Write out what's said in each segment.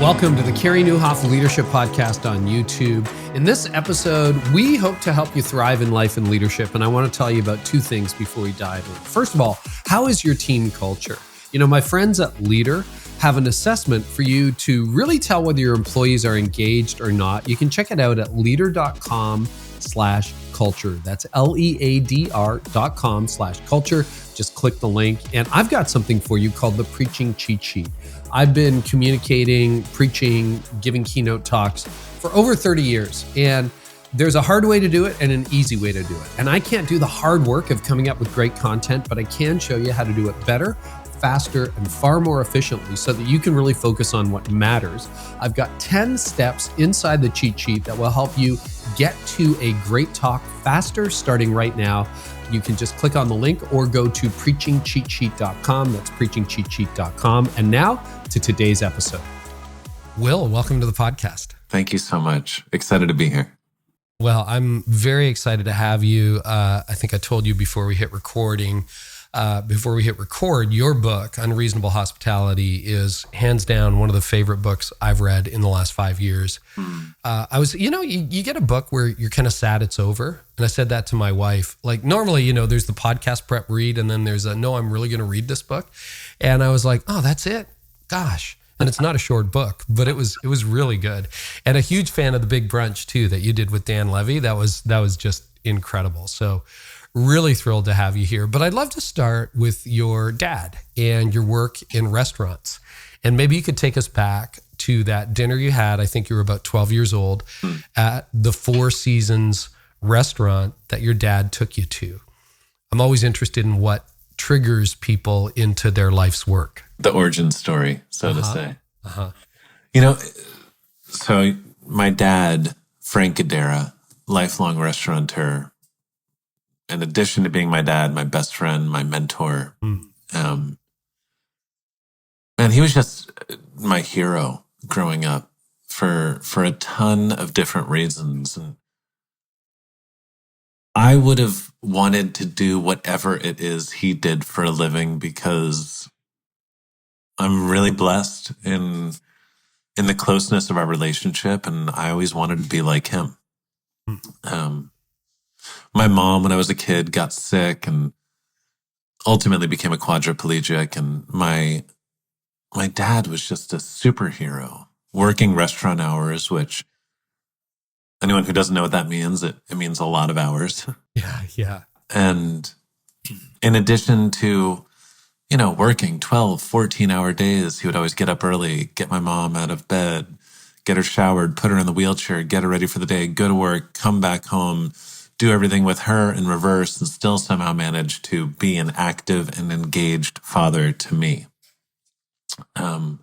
Welcome to the Carey Nieuwhof Leadership Podcast on YouTube. In this episode, we hope to help you thrive in life and leadership. And I want to tell you about two things before we dive in. First of all, how is your team culture? You know, my friends at Leader have an assessment for you to really tell whether your employees are engaged or not. You can check it out at leader.com/culture. That's leadr.com/culture. Just click the link. And I've got something for you called the Preaching Cheat Sheet. I've been communicating, preaching, giving keynote talks for over 30 years. And there's a hard way to do it and an easy way to do it. And I can't do the hard work of coming up with great content, but I can show you how to do it better, faster, and far more efficiently so that you can really focus on what matters. I've got 10 steps inside the cheat sheet that will help you get to a great talk faster starting right now. You can just click on the link or go to preachingcheatsheet.com. That's preachingcheatsheet.com. And now to today's episode. Will, welcome to the podcast. Thank you so much. Excited to be here. Well, I'm very excited to have you. I think I told you before we hit record, your book, Unreasonable Hospitality, is hands down one of the favorite books I've read in the last 5 years. You get a book where you're kind of sad it's over. And I said that to my wife. Like normally, there's the podcast prep read, and then there's no, I'm really going to read this book. And I was like, oh, that's it. Gosh. And it's not a short book, but it was really good. And a huge fan of the Big Brunch too, that you did with Dan Levy. That was just incredible. So really thrilled to have you here. But I'd love to start with your dad and your work in restaurants. And maybe you could take us back to that dinner you had, I think you were about 12 years old, at the Four Seasons restaurant that your dad took you to. I'm always interested in what triggers people into their life's work. The origin story, so to say. So my dad, Frank Guidara, lifelong restaurateur, in addition to being my dad, my best friend, my mentor, and he was just my hero growing up for a ton of different reasons. And I would have wanted to do whatever it is he did for a living because I'm really blessed in the closeness of our relationship, and I always wanted to be like him. My mom, when I was a kid, got sick and ultimately became a quadriplegic, and my dad was just a superhero, working restaurant hours, which anyone who doesn't know what that means, it means a lot of hours. Yeah. And in addition to, working 12, 14-hour days, he would always get up early, get my mom out of bed, get her showered, put her in the wheelchair, get her ready for the day, go to work, come back home, do everything with her in reverse, and still somehow manage to be an active and engaged father to me. And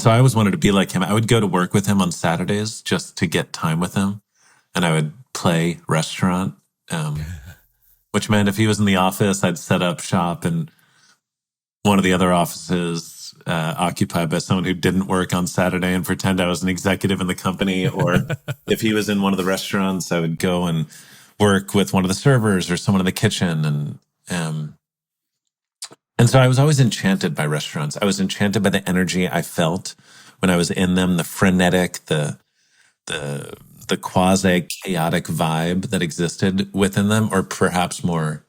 so I always wanted to be like him. I would go to work with him on Saturdays just to get time with him. And I would play restaurant, which meant if he was in the office, I'd set up shop in one of the other offices occupied by someone who didn't work on Saturday and pretend I was an executive in the company. Or if he was in one of the restaurants, I would go and work with one of the servers or someone in the kitchen. And so I was always enchanted by restaurants. I was enchanted by the energy I felt when I was in them, the frenetic, the quasi-chaotic vibe that existed within them, or perhaps more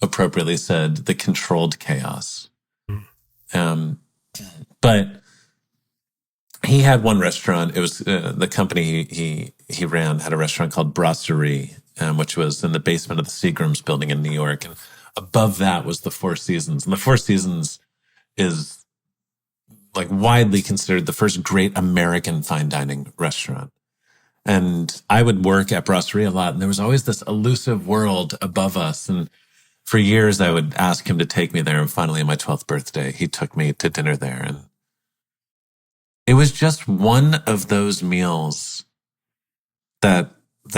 appropriately said, the controlled chaos. But he had one restaurant. It was the company he ran had a restaurant called Brasserie, which was in the basement of the Seagrams building in New York. And above that was the Four Seasons. And the Four Seasons is like widely considered the first great American fine dining restaurant. And I would work at Brasserie a lot, and there was always this elusive world above us. And for years, I would ask him to take me there. And finally, on my 12th birthday, he took me to dinner there. And it was just one of those meals that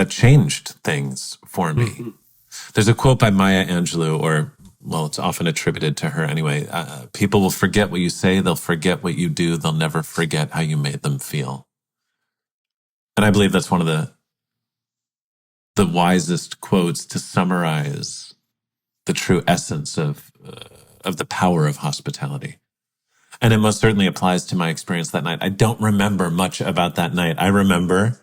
changed things for me. Mm-hmm. There's a quote by Maya Angelou, it's often attributed to her anyway. People will forget what you say. They'll forget what you do. They'll never forget how you made them feel. And I believe that's one of the wisest quotes to summarize the true essence of the power of hospitality. And it most certainly applies to my experience that night. I don't remember much about that night. I remember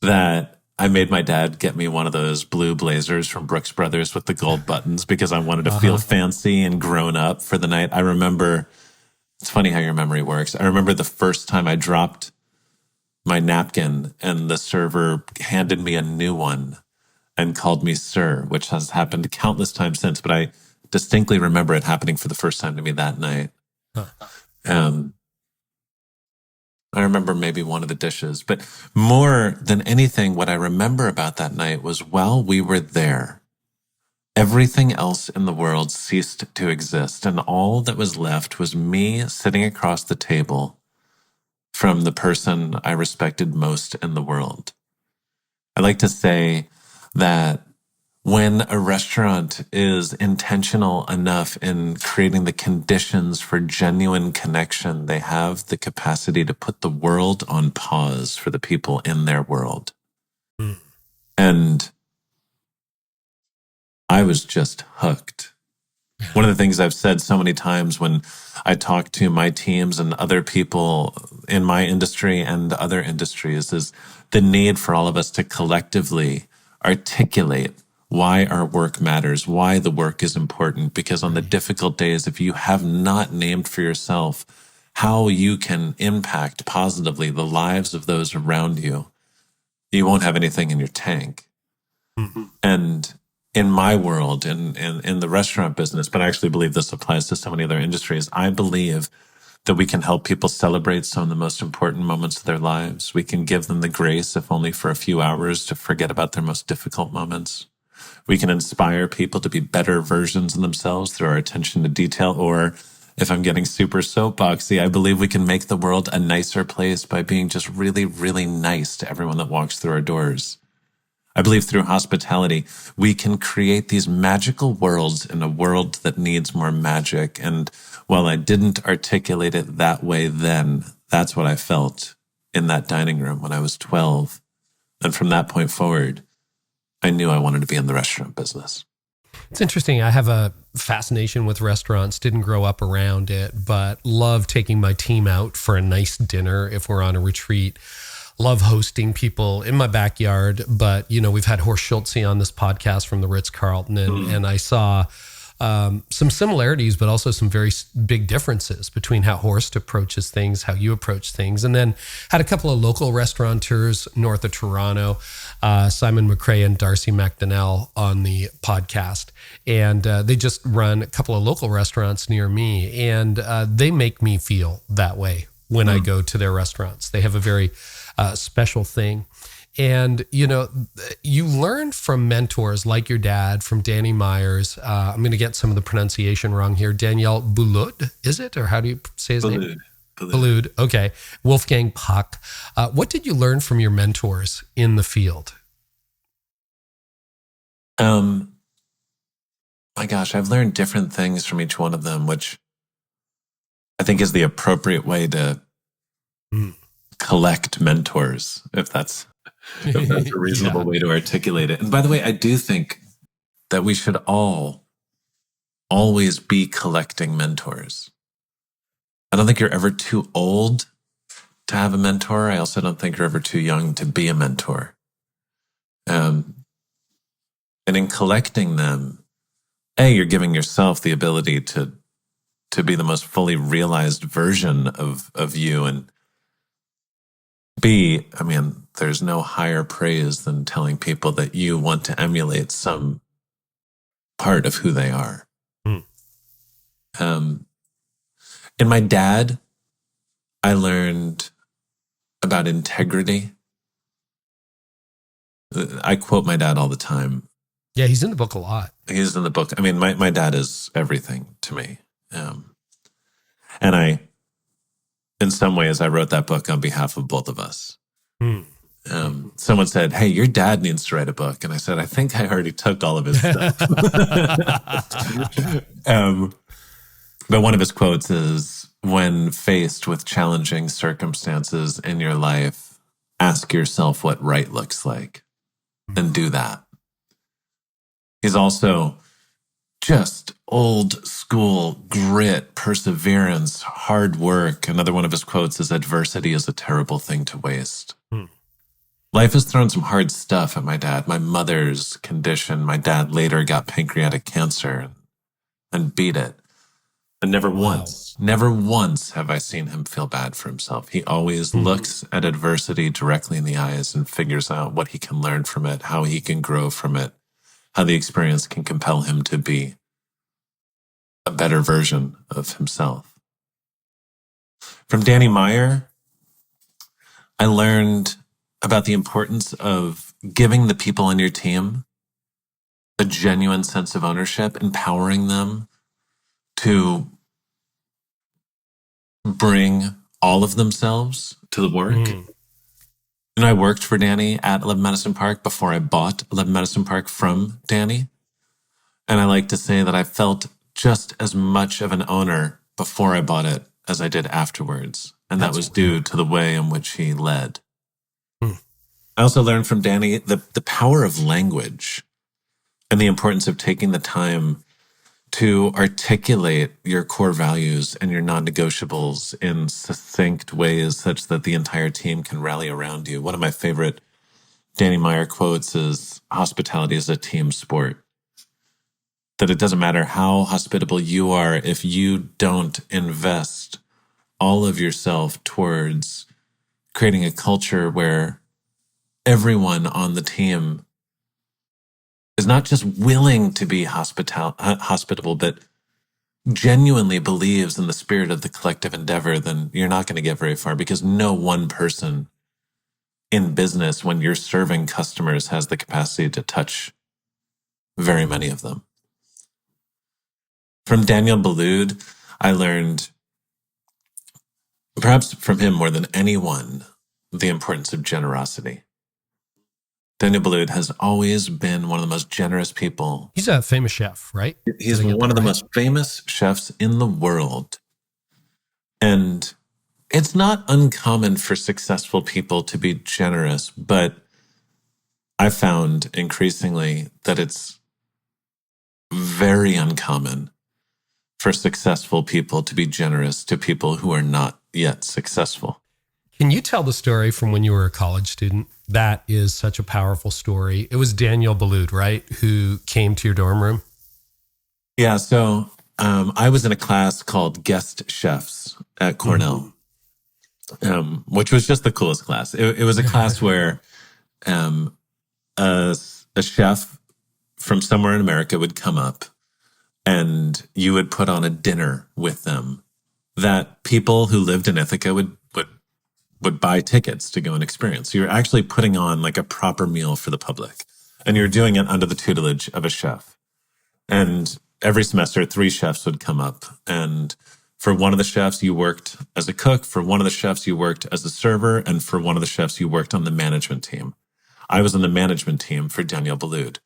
that I made my dad get me one of those blue blazers from Brooks Brothers with the gold buttons because I wanted to feel fancy and grown up for the night. I remember, it's funny how your memory works. I remember the first time I dropped my napkin and the server handed me a new one and called me sir, which has happened countless times since, but I distinctly remember it happening for the first time to me that night. I remember maybe one of the dishes, but more than anything, what I remember about that night was while we were there, everything else in the world ceased to exist, and all that was left was me sitting across the table from the person I respected most in the world. I like to say that when a restaurant is intentional enough in creating the conditions for genuine connection, they have the capacity to put the world on pause for the people in their world. And I was just hooked. One of the things I've said so many times when I talk to my teams and other people in my industry and other industries is the need for all of us to collectively articulate why our work matters, why the work is important. Because on the difficult days, if you have not named for yourself how you can impact positively the lives of those around you, you won't have anything in your tank. And in my world, in the restaurant business, but I actually believe this applies to so many other industries, I believe that we can help people celebrate some of the most important moments of their lives. We can give them the grace, if only for a few hours, to forget about their most difficult moments. We can inspire people to be better versions of themselves through our attention to detail. Or if I'm getting super soapboxy, I believe we can make the world a nicer place by being just really, really nice to everyone that walks through our doors. I believe through hospitality, we can create these magical worlds in a world that needs more magic. And while I didn't articulate it that way then, that's what I felt in that dining room when I was 12. And from that point forward, I knew I wanted to be in the restaurant business. It's interesting. I have a fascination with restaurants, didn't grow up around it, but love taking my team out for a nice dinner if we're on a retreat. Love hosting people in my backyard. But, you know, we've had Horst Schulze on this podcast from the Ritz-Carlton, and I saw some similarities, but also some very big differences between how Horst approaches things, how you approach things. And then had a couple of local restaurateurs north of Toronto, Simon McRae and Darcy McDonnell on the podcast. And they just run a couple of local restaurants near me. And they make me feel that way when I go to their restaurants. They have a very special thing. And, you know, you learn from mentors like your dad, from Danny Myers. I'm going to get some of the pronunciation wrong here. Daniel Boulud, is it? Or how do you say his name? Boulud. Okay. Wolfgang Puck. What did you learn from your mentors in the field? My gosh, I've learned different things from each one of them, which I think is the appropriate way to collect mentors, if that's a reasonable way to articulate it. And by the way, I do think that we should all always be collecting mentors. I don't think you're ever too old to have a mentor. I also don't think you're ever too young to be a mentor. And in collecting them, you're giving yourself the ability to be the most fully realized version of you. And B, I mean, there's no higher praise than telling people that you want to emulate some part of who they are. In my dad, I learned about integrity. I quote my dad all the time. Yeah, he's in the book a lot. He's in the book. I mean, my dad is everything to me. And in some ways, I wrote that book on behalf of both of us. Someone said, "Hey, your dad needs to write a book." And I said, "I think I already took all of his stuff." But one of his quotes is, "When faced with challenging circumstances in your life, ask yourself what right looks like and do that." He's also just old school grit, perseverance, hard work. Another one of his quotes is, "Adversity is a terrible thing to waste." Life has thrown some hard stuff at my dad. My mother's condition. My dad later got pancreatic cancer and beat it. And never once have I seen him feel bad for himself. He always looks at adversity directly in the eyes and figures out what he can learn from it, how he can grow from it, how the experience can compel him to be a better version of himself. From Danny Meyer, I learned about the importance of giving the people on your team a genuine sense of ownership, empowering them to bring all of themselves to the work. And I worked for Danny at 11 Madison Park before I bought 11 Madison Park from Danny. And I like to say that I felt just as much of an owner before I bought it as I did afterwards. And that was due to the way in which he led. I also learned from Danny the power of language and the importance of taking the time to articulate your core values and your non-negotiables in succinct ways such that the entire team can rally around you. One of my favorite Danny Meyer quotes is, "Hospitality is a team sport." That it doesn't matter how hospitable you are if you don't invest all of yourself towards creating a culture where everyone on the team is not just willing to be hospitable, but genuinely believes in the spirit of the collective endeavor, then you're not going to get very far, because no one person in business, when you're serving customers, has the capacity to touch very many of them. From Daniel Boulud, I learned, perhaps from him more than anyone, the importance of generosity. Daniel Boulud has always been one of the most generous people. He's a famous chef, right? He's one of the most famous chefs in the world. And it's not uncommon for successful people to be generous, but I found increasingly that it's very uncommon for successful people to be generous to people who are not yet successful. Can you tell the story from when you were a college student? That is such a powerful story. It was Daniel Boulud, right, who came to your dorm room? Yeah, so I was in a class called Guest Chefs at Cornell, which was just the coolest class. It was a class where a chef from somewhere in America would come up and you would put on a dinner with them that people who lived in Ithaca would buy tickets to go and experience. So you're actually putting on like a proper meal for the public, and you're doing it under the tutelage of a chef. And every semester, 3 chefs would come up. And for one of the chefs, you worked as a cook. For one of the chefs, you worked as a server. And for one of the chefs, you worked on the management team. I was on the management team for Daniel Boulud,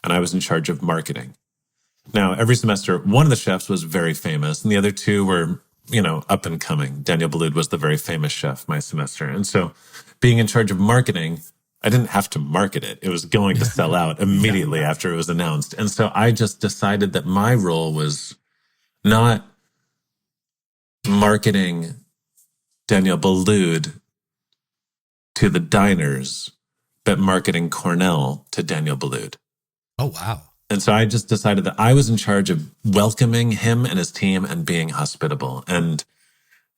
and I was in charge of marketing. Now, every semester, one of the chefs was very famous, and the other 2 were, up and coming. Daniel Boulud was the very famous chef my semester. And so being in charge of marketing, I didn't have to market it. It was going to sell out immediately after it was announced. And so I just decided that my role was not marketing Daniel Boulud to the diners, but marketing Cornell to Daniel Boulud. Oh, wow. And so I just decided that I was in charge of welcoming him and his team and being hospitable. And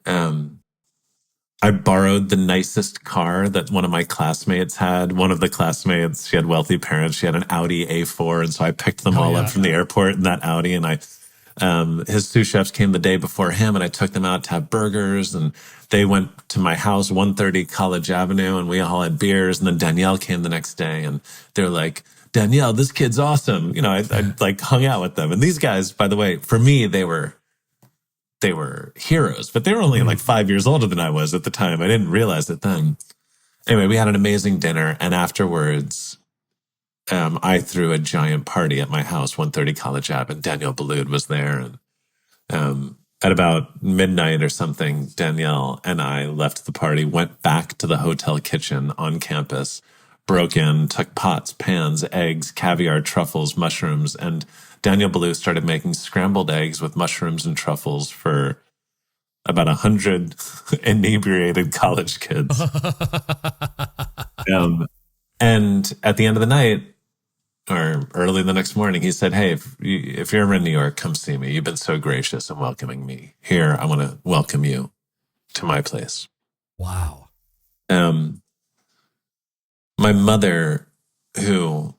I borrowed the nicest car that one of my classmates had. One of the classmates, she had wealthy parents. She had an Audi A4. And so I picked them all up from the airport in that Audi. And his 2 chefs came the day before him, and I took them out to have burgers. And they went to my house, 130 College Avenue, and we all had beers. And then Danielle came the next day, and they're like, "Danielle, this kid's awesome." I like hung out with them. And these guys, by the way, for me, they were heroes, but they were only like 5 years older than I was at the time. I didn't realize it then. Anyway, we had an amazing dinner. And afterwards, I threw a giant party at my house, 130 College Ave, and Daniel Boulud was there. And at about midnight or something, Danielle and I left the party, went back to the hotel kitchen on campus, broke in, took pots, pans, eggs, caviar, truffles, mushrooms, and Daniel Boulud started making scrambled eggs with mushrooms and truffles for about 100 inebriated college kids. And at the end of the night, or early the next morning, he said, hey, if you're ever in New York, come see me. You've been so gracious in welcoming me here. I want to welcome you to my place. Wow. My mother, who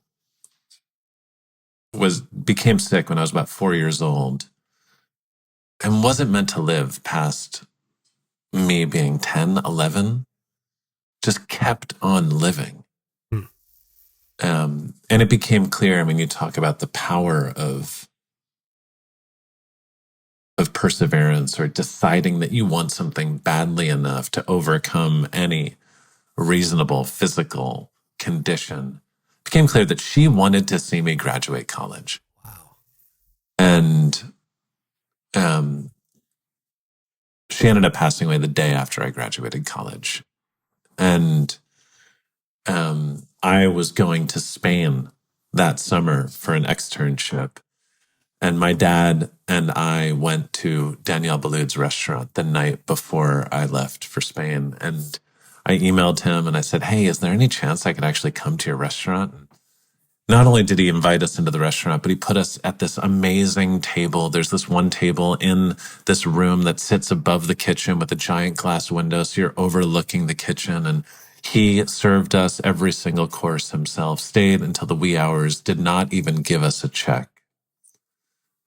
became sick when I was about 4 years old and wasn't meant to live past me being 10, 11, just kept on living. And it became clear, I mean, you talk about the power of perseverance, or deciding that you want something badly enough to overcome any reasonable physical condition. It became clear that she wanted to see me graduate college. Wow. And she ended up passing away the day after I graduated college. And I was going to Spain that summer for an externship. And my dad and I went to Daniel Boulud's restaurant the night before I left for Spain. And I emailed him and I said, hey, is there any chance I could actually come to your restaurant? And not only did he invite us into the restaurant, but he put us at this amazing table. There's this one table in this room that sits above the kitchen with a giant glass window. So you're overlooking the kitchen. And he served us every single course himself, stayed until the wee hours, did not even give us a check.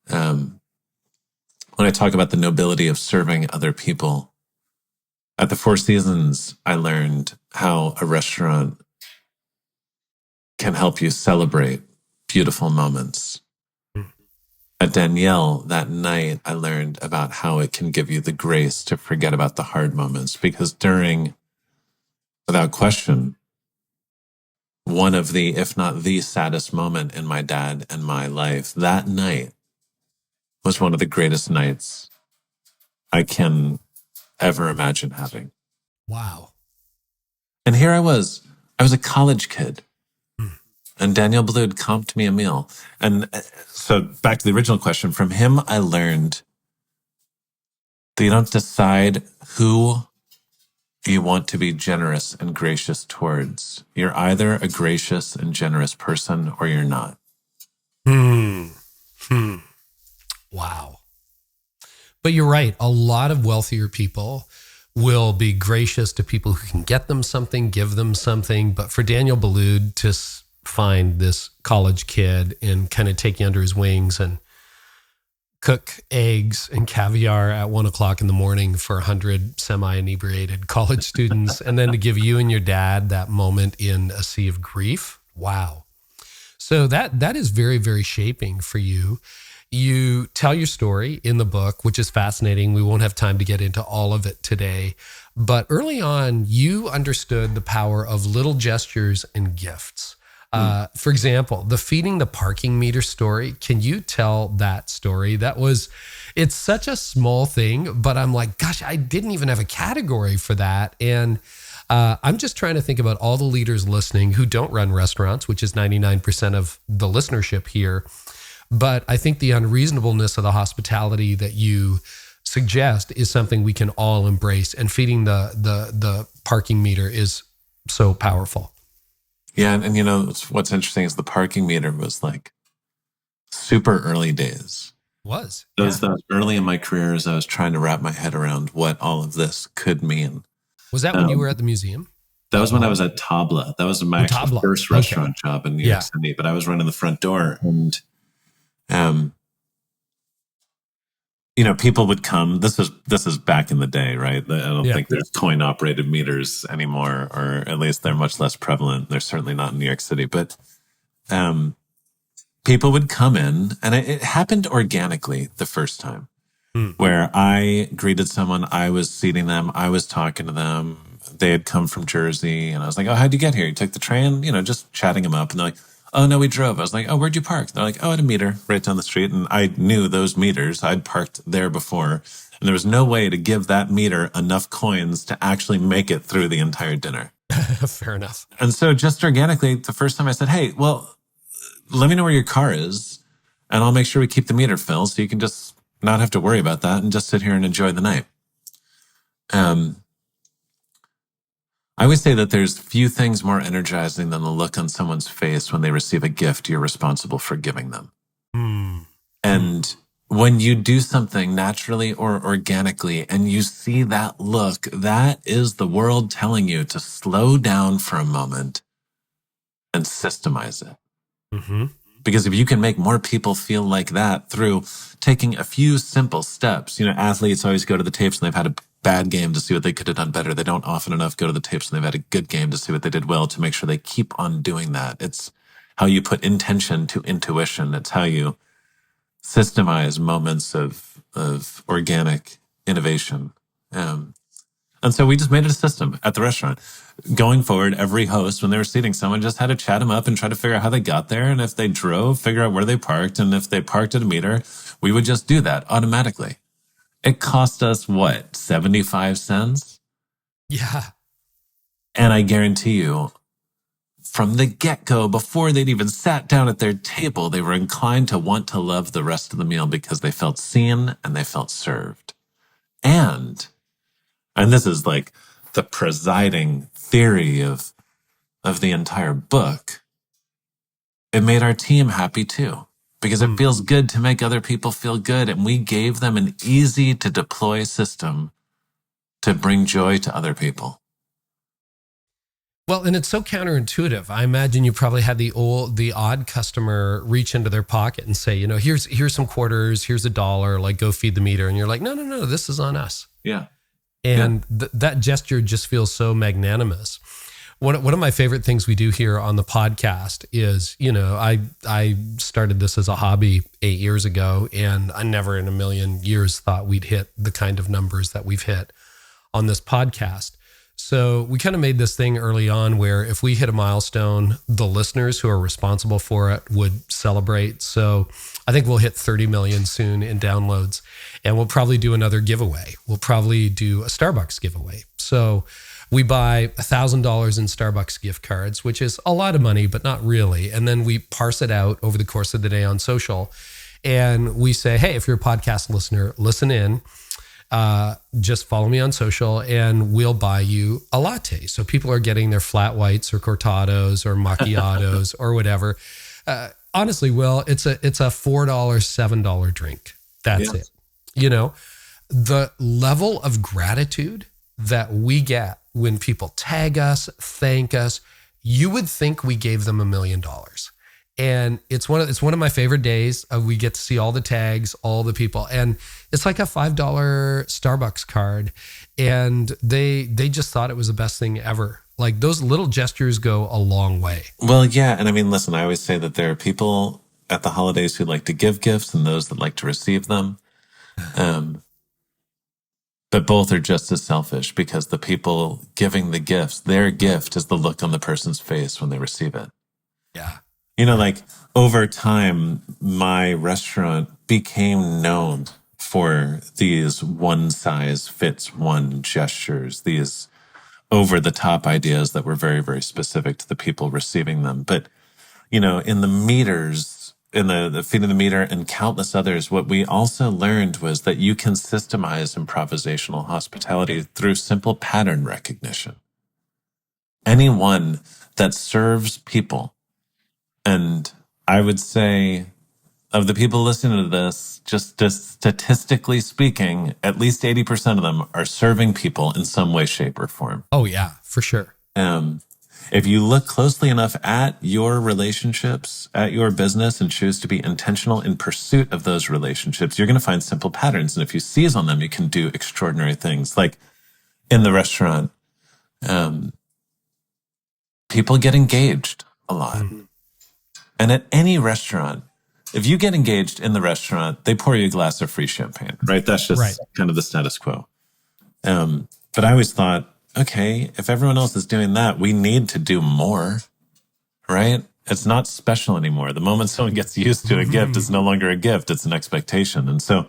When I talk about the nobility of serving other people, at the Four Seasons, I learned how a restaurant can help you celebrate beautiful moments. At Danielle, that night, I learned about how it can give you the grace to forget about the hard moments, because without question, one of the, if not the saddest moment in my dad and my life, that night was one of the greatest nights I can ever imagine having. Wow. And here I was a college kid. And Daniel Boulud comped me a meal. And so back to the original question, from him, I learned that you don't decide who you want to be generous and gracious towards. You're either a gracious and generous person or you're not. Wow. But you're right. A lot of wealthier people will be gracious to people who can get them something, give them something. But for Daniel Boulud to find this college kid and kind of take you under his wings and cook eggs and caviar at 1 o'clock in the morning for 100 semi-inebriated college students, and then to give you and your dad that moment in a sea of grief. Wow. So that is very, very shaping for you. You tell your story in the book, which is fascinating. We won't have time to get into all of it today. But early on, you understood the power of little gestures and gifts. For example, the feeding the parking meter story. Can you tell that story? It's such a small thing, but I'm like, gosh, I didn't even have a category for that. And I'm just trying to think about all the leaders listening who don't run restaurants, which is 99% of the listenership here. But I think the unreasonableness of the hospitality that you suggest is something we can all embrace. And feeding the parking meter is so powerful. Yeah, and you know, what's interesting is the parking meter was like super early days. Was. That was early in my career as I was trying to wrap my head around what all of this could mean. Was that when you were at the museum? That was when I was at Tabla. That was my actual first restaurant job in New York City, but I was running the front door and you know, people would come. This is back in the day, right? I don't think there's coin operated meters anymore, or at least they're much less prevalent. They're certainly not in New York City, but people would come in, and it happened organically the first time, where I greeted someone, I was seating them, I was talking to them. They had come from Jersey, and I was like, "Oh, how'd you get here? You took the train?" You know, just chatting them up, and they're like, "Oh, no, we drove." I was like, "Oh, where'd you park?" They're like, "Oh, at a meter right down the street." And I knew those meters. I'd parked there before. And there was no way to give that meter enough coins to actually make it through the entire dinner. Fair enough. And so just organically, the first time I said, "Hey, well, let me know where your car is. And I'll make sure we keep the meter filled so you can just not have to worry about that and just sit here and enjoy the night. I would say that there's few things more energizing than the look on someone's face when they receive a gift you're responsible for giving them. And when you do something naturally or organically and you see that look, that is the world telling you to slow down for a moment and systemize it. Because if you can make more people feel like that through taking a few simple steps, athletes always go to the tapes and they've had a bad game to see what they could have done better. They don't often enough go to the tapes and they've had a good game to see what they did well to make sure they keep on doing that. It's how you put intention to intuition. It's how you systemize moments of organic innovation. And so we just made it a system at the restaurant. Going forward, every host, when they were seating someone, just had to chat them up and try to figure out how they got there. And if they drove, figure out where they parked. And if they parked at a meter, we would just do that automatically. It cost us, 75 cents? Yeah. And I guarantee you, from the get-go, before they'd even sat down at their table, they were inclined to want to love the rest of the meal because they felt seen and they felt served. And this is like the presiding theory of the entire book, it made our team happy too, because it feels good to make other people feel good. And we gave them an easy to deploy system to bring joy to other people. Well, and it's so counterintuitive. I imagine you probably had the odd customer reach into their pocket and say, here's some quarters, here's $1, like go feed the meter. And you're like, no, this is on us. Yeah. And that gesture just feels so magnanimous. One of my favorite things we do here on the podcast is, I started this as a hobby 8 years ago, and I never in a million years thought we'd hit the kind of numbers that we've hit on this podcast. So we kind of made this thing early on where if we hit a milestone, the listeners who are responsible for it would celebrate. So I think we'll hit 30 million soon in downloads, and we'll probably do another giveaway. We'll probably do a Starbucks giveaway. So we buy $1,000 in Starbucks gift cards, which is a lot of money, but not really. And then we parse it out over the course of the day on social. And we say, hey, if you're a podcast listener, listen in. Just follow me on social and we'll buy you a latte. So people are getting their flat whites or cortados or macchiatos or whatever. Honestly, Will, it's a $4, $7 drink. That's it. The level of gratitude that we get when people tag us, thank us, you would think we gave them $1 million. And it's one of my favorite days. We get to see all the tags, all the people, and it's like a $5 Starbucks card. And they just thought it was the best thing ever. Like those little gestures go a long way. Well, yeah. And I mean, listen, I always say that there are people at the holidays who like to give gifts and those that like to receive them. But both are just as selfish, because the people giving the gifts, their gift is the look on the person's face when they receive it. Yeah. Like over time, my restaurant became known for these one size fits one gestures, these over the top ideas that were very, very specific to the people receiving them. But, in the meters, in the feeding the meter and countless others, what we also learned was that you can systemize improvisational hospitality through simple pattern recognition. Anyone that serves people, and I would say of the people listening to this, just statistically speaking, at least 80% of them are serving people in some way, shape, or form. Oh, yeah, for sure. If you look closely enough at your relationships, at your business, and choose to be intentional in pursuit of those relationships, you're going to find simple patterns. And if you seize on them, you can do extraordinary things. Like in the restaurant, people get engaged a lot. Mm-hmm. And at any restaurant, if you get engaged in the restaurant, they pour you a glass of free champagne, right? That's just kind of the status quo. But I always thought, okay, if everyone else is doing that, we need to do more, right? It's not special anymore. The moment someone gets used to a gift, it's no longer a gift, it's an expectation. And so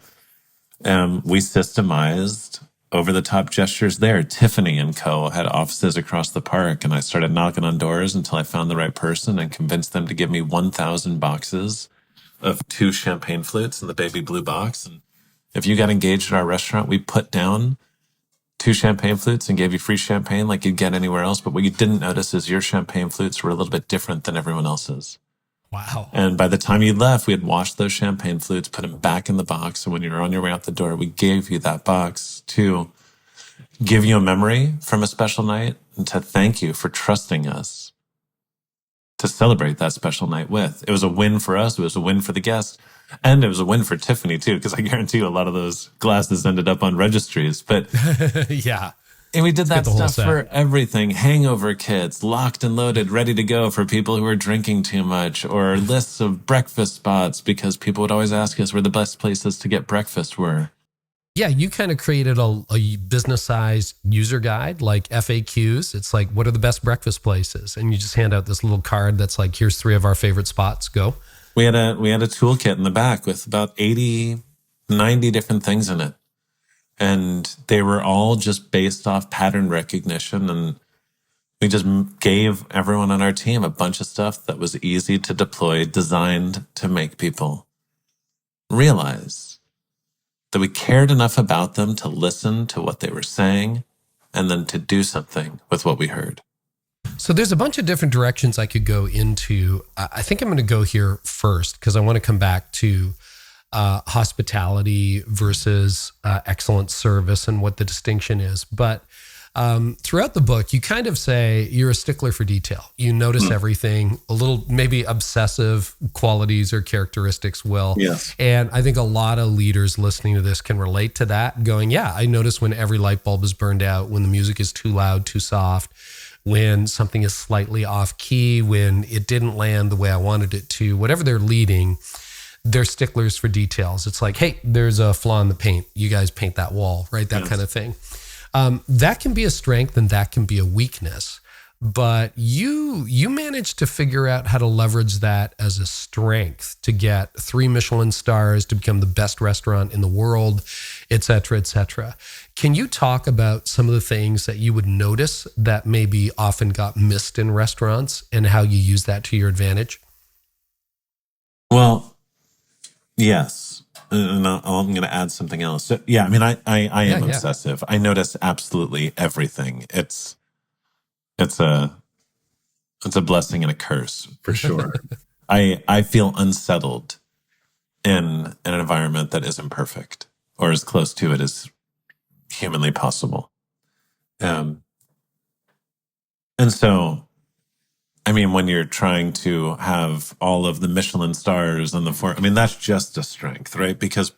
we systemized over-the-top gestures there. Tiffany & Co. had offices across the park, and I started knocking on doors until I found the right person and convinced them to give me 1,000 boxes of 2 champagne flutes in the baby blue box. And if you got engaged at our restaurant, we put down 2 champagne flutes and gave you free champagne like you'd get anywhere else. But what you didn't notice is your champagne flutes were a little bit different than everyone else's. Wow. And by the time you left, we had washed those champagne flutes, put them back in the box. And when you were on your way out the door, we gave you that box to give you a memory from a special night and to thank you for trusting us to celebrate that special night with. It was a win for us. It was a win for the guests. And it was a win for Tiffany too, because I guarantee you a lot of those glasses ended up on registries. But yeah. And we did that stuff for everything. Hangover kits, locked and loaded, ready to go for people who are drinking too much, or lists of breakfast spots, because people would always ask us where the best places to get breakfast were. Yeah, you kind of created a business-sized user guide, like FAQs. It's like, what are the best breakfast places? And you just hand out this little card that's like, here's 3 of our favorite spots, go. We had a toolkit in the back with about 80, 90 different things in it. And they were all just based off pattern recognition. And we just gave everyone on our team a bunch of stuff that was easy to deploy, designed to make people realize that we cared enough about them to listen to what they were saying and then to do something with what we heard. So there's a bunch of different directions I could go into. I think I'm going to go here first because I want to come back to hospitality versus excellent service and what the distinction is. But throughout the book, you kind of say you're a stickler for detail. You notice everything, a little maybe obsessive qualities or characteristics will. Yes. And I think a lot of leaders listening to this can relate to that, going, yeah, I notice when every light bulb is burned out, when the music is too loud, too soft, when something is slightly off key, when it didn't land the way I wanted it to, whatever they're leading, they're sticklers for details. It's like, hey, there's a flaw in the paint. You guys paint that wall, right? That kind of thing. That can be a strength and that can be a weakness. But you managed to figure out how to leverage that as a strength to get 3 Michelin stars, to become the best restaurant in the world, et cetera, et cetera. Can you talk about some of the things that you would notice that maybe often got missed in restaurants and how you use that to your advantage? Well, yes. And I'm going to add something else. So, yeah, I mean, I am obsessive. I notice absolutely everything. It's a blessing and a curse for sure. I feel unsettled in an environment that isn't perfect or as close to it as humanly possible. And so, I mean, when you're trying to have all of the Michelin stars and that's just a strength, right? Because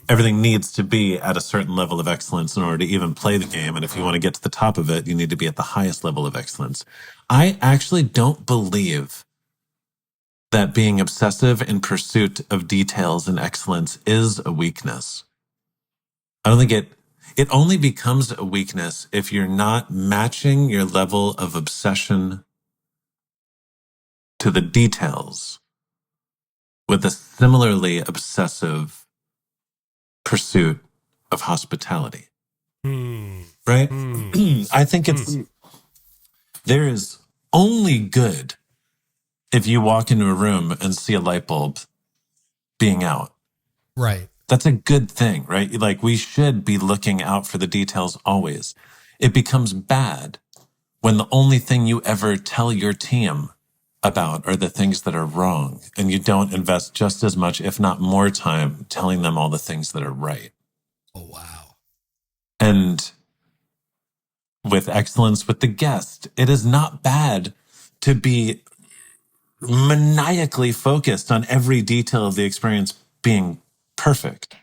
everything needs to be at a certain level of excellence in order to even play the game. And if you want to get to the top of it, you need to be at the highest level of excellence. I actually don't believe that being obsessive in pursuit of details and excellence is a weakness. I don't think it only becomes a weakness if you're not matching your level of obsession to the details with a similarly obsessive pursuit of hospitality. Right? I think there is only good if you walk into a room and see a light bulb being out. Right. That's a good thing, right? Like, we should be looking out for the details always. It becomes bad when the only thing you ever tell your team about are the things that are wrong, and you don't invest just as much, if not more time, telling them all the things that are right. Oh, wow. And with excellence with the guest, it is not bad to be maniacally focused on every detail of the experience being perfect.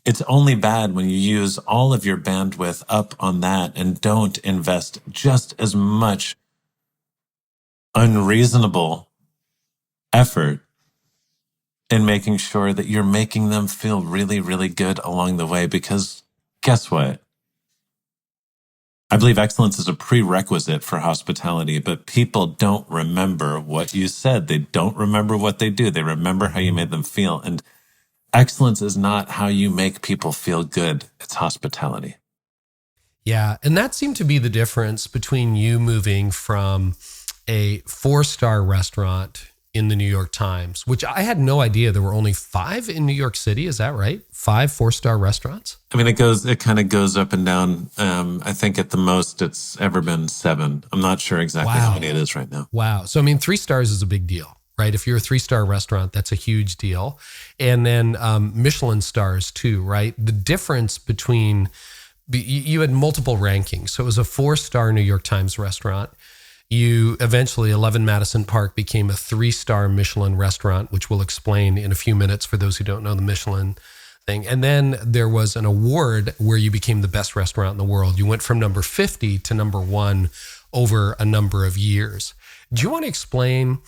It's only bad when you use all of your bandwidth up on that and don't invest just as much unreasonable effort in making sure that you're making them feel really, really good along the way. Because guess what? I believe excellence is a prerequisite for hospitality, but people don't remember what you said. They don't remember what they do. They remember how you made them feel. And excellence is not how you make people feel good. It's hospitality. Yeah. And that seemed to be the difference between you moving from a 4-star restaurant in the New York Times, which I had no idea there were only 5 in New York City. Is that right? 5 4-star restaurants? I mean, it kind of goes up and down. I think at the most it's ever been 7. I'm not sure exactly how many it is right now. Wow. So, I mean, 3 stars is a big deal, right? If you're a 3-star restaurant, that's a huge deal. And then Michelin stars too, right? The difference between, you had multiple rankings. So it was a 4-star New York Times restaurant. You eventually, 11 Madison Park became a 3-star Michelin restaurant, which we'll explain in a few minutes for those who don't know the Michelin thing. And then there was an award where you became the best restaurant in the world. You went from number 50 to number 1 over a number of years. Do you want to explain,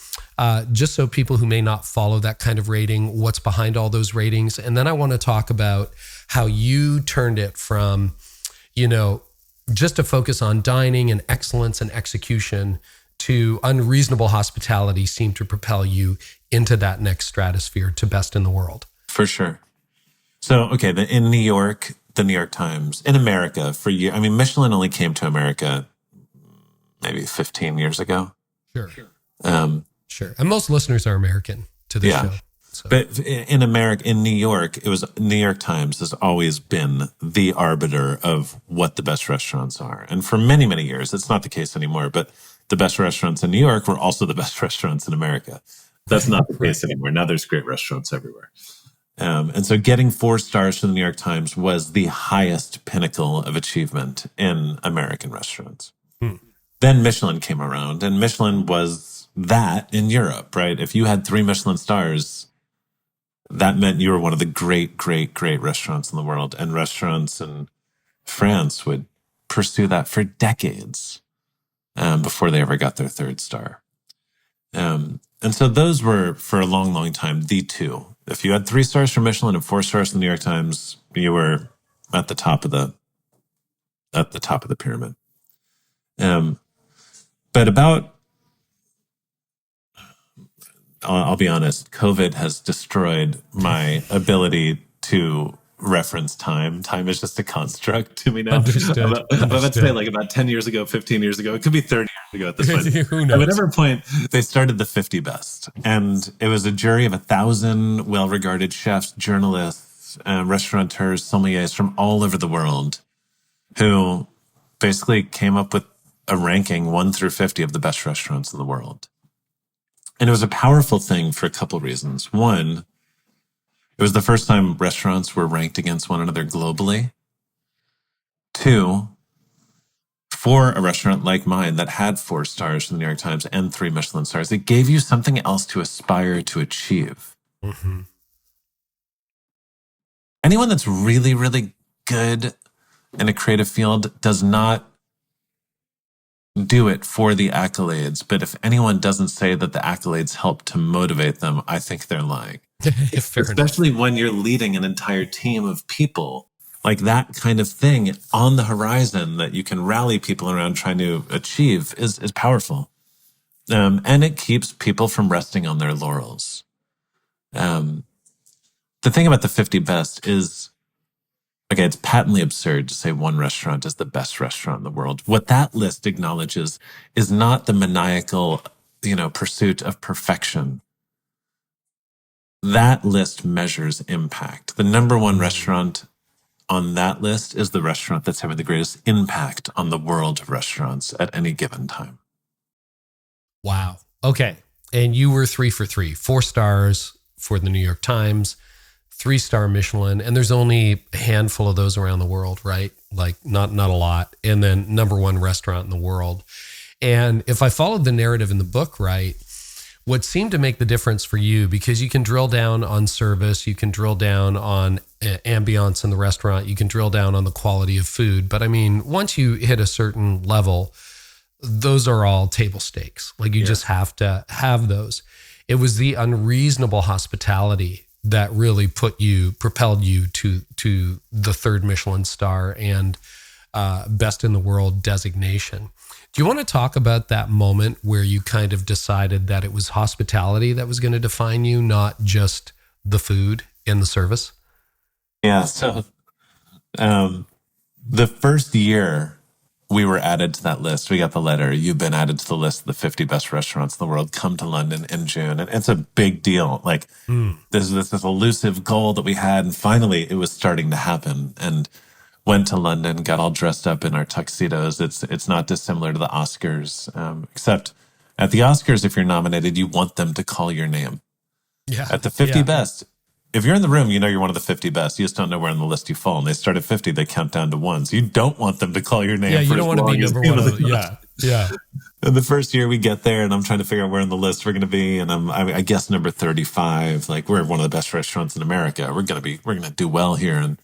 just so people who may not follow that kind of rating, what's behind all those ratings? And then I want to talk about how you turned it from, just to focus on dining and excellence and execution to unreasonable hospitality seemed to propel you into that next stratosphere to best in the world. For sure. So, okay, in New York, the New York Times, in America for years, I mean, Michelin only came to America maybe 15 years ago. Sure. Sure. And most listeners are American to this show. So. But in America, in New York, it was New York Times has always been the arbiter of what the best restaurants are. And for many, many years, it's not the case anymore, but the best restaurants in New York were also the best restaurants in America. That's not the case anymore. Now there's great restaurants everywhere. And so getting 4 stars from the New York Times was the highest pinnacle of achievement in American restaurants. Then Michelin came around, and Michelin was that in Europe, right? If you had 3 Michelin stars, that meant you were one of the great, great, great restaurants in the world. And restaurants in France would pursue that for decades before they ever got their 3rd star. And so those were, for a long, long time, the 2. If you had 3 stars from Michelin and 4 stars from the New York Times, you were at the top of the pyramid. But I'll be honest, COVID has destroyed my ability to reference time. Time is just a construct to me now. Understood. Let's say like about 10 years ago, 15 years ago, it could be 30 years ago at this point. Who knows? At whatever point, they started the 50 best. And it was a jury of 1,000 well-regarded chefs, journalists, restaurateurs, sommeliers from all over the world who basically came up with a ranking 1 through 50 of the best restaurants in the world. And it was a powerful thing for a couple of reasons. One, it was the first time restaurants were ranked against one another globally. 2, for a restaurant like mine that had 4 stars from the New York Times and 3 Michelin stars, it gave you something else to aspire to achieve. Mm-hmm. Anyone that's really, really good in a creative field does not do it for the accolades. But if anyone doesn't say that the accolades help to motivate them, I think they're lying. Especially when you're leading an entire team of people, like that kind of thing on the horizon that you can rally people around trying to achieve is powerful. And it keeps people from resting on their laurels. The thing about the 50 best is, okay, it's patently absurd to say one restaurant is the best restaurant in the world. What that list acknowledges is not the maniacal, pursuit of perfection. That list measures impact. The number 1 restaurant on that list is the restaurant that's having the greatest impact on the world of restaurants at any given time. Wow. Okay. And you were 3 for 3, 4 stars for the New York Times, 3-star Michelin, and there's only a handful of those around the world, right? Like not a lot. And then number 1 restaurant in the world. And if I followed the narrative in the book right, what seemed to make the difference for you, because you can drill down on service, you can drill down on ambiance in the restaurant, you can drill down on the quality of food. But I mean, once you hit a certain level, those are all table stakes. Like you just have to have those. It was the unreasonable hospitality that really propelled you to the 3rd Michelin star and best in the world designation. Do you want to talk about that moment where you kind of decided that it was hospitality that was going to define you, not just the food and the service? Yeah. So the first year we were added to that list. We got the letter. You've been added to the list of the 50 best restaurants in the world. Come to London in June. And it's a big deal. Like this elusive goal that we had. And finally it was starting to happen, and went to London, got all dressed up in our tuxedos. It's not dissimilar to the Oscars, except at the Oscars, if you're nominated, you want them to call your name. Yeah. At the 50 best, if you're in the room, you know you're one of the 50 best. You just don't know where on the list you fall. And they start at 50, they count down to 1. So you don't want them to call your name. Yeah, you don't want to be number one. Yeah. And the first year we get there, and I'm trying to figure out where on the list we're going to be, and I guess number 35. Like, we're one of the best restaurants in America. We're going to do well here,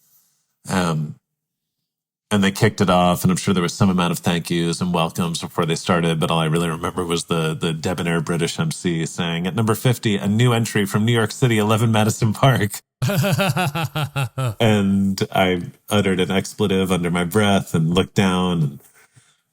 and they kicked it off, and I'm sure there was some amount of thank yous and welcomes before they started. But all I really remember was the debonair British MC saying, at number 50, a new entry from New York City, 11 Madison Park. And I uttered an expletive under my breath and looked down.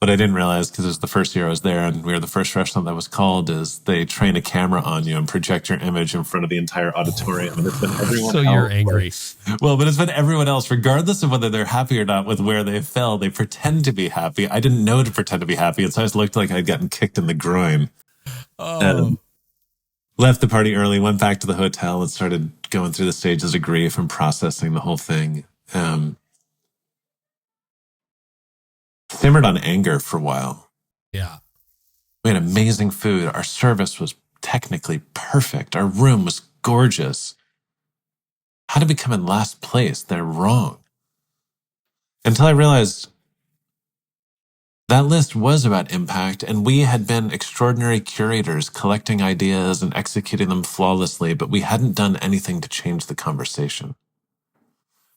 But I didn't realize, because it was the first year I was there, and we were the first restaurant that was called, is they train a camera on you and project your image in front of the entire auditorium. And it's been everyone so else. You're angry. But it's been everyone else, regardless of whether they're happy or not with where they fell. They pretend to be happy. I didn't know to pretend to be happy. And so I just looked like I'd gotten kicked in the groin. Left the party early, went back to the hotel, and started going through the stages of grief and processing the whole thing. Simmered on anger for a while. Yeah. We had amazing food. Our service was technically perfect. Our room was gorgeous. How to become in last place? They're wrong. Until I realized that list was about impact, and we had been extraordinary curators, collecting ideas and executing them flawlessly, but we hadn't done anything to change the conversation.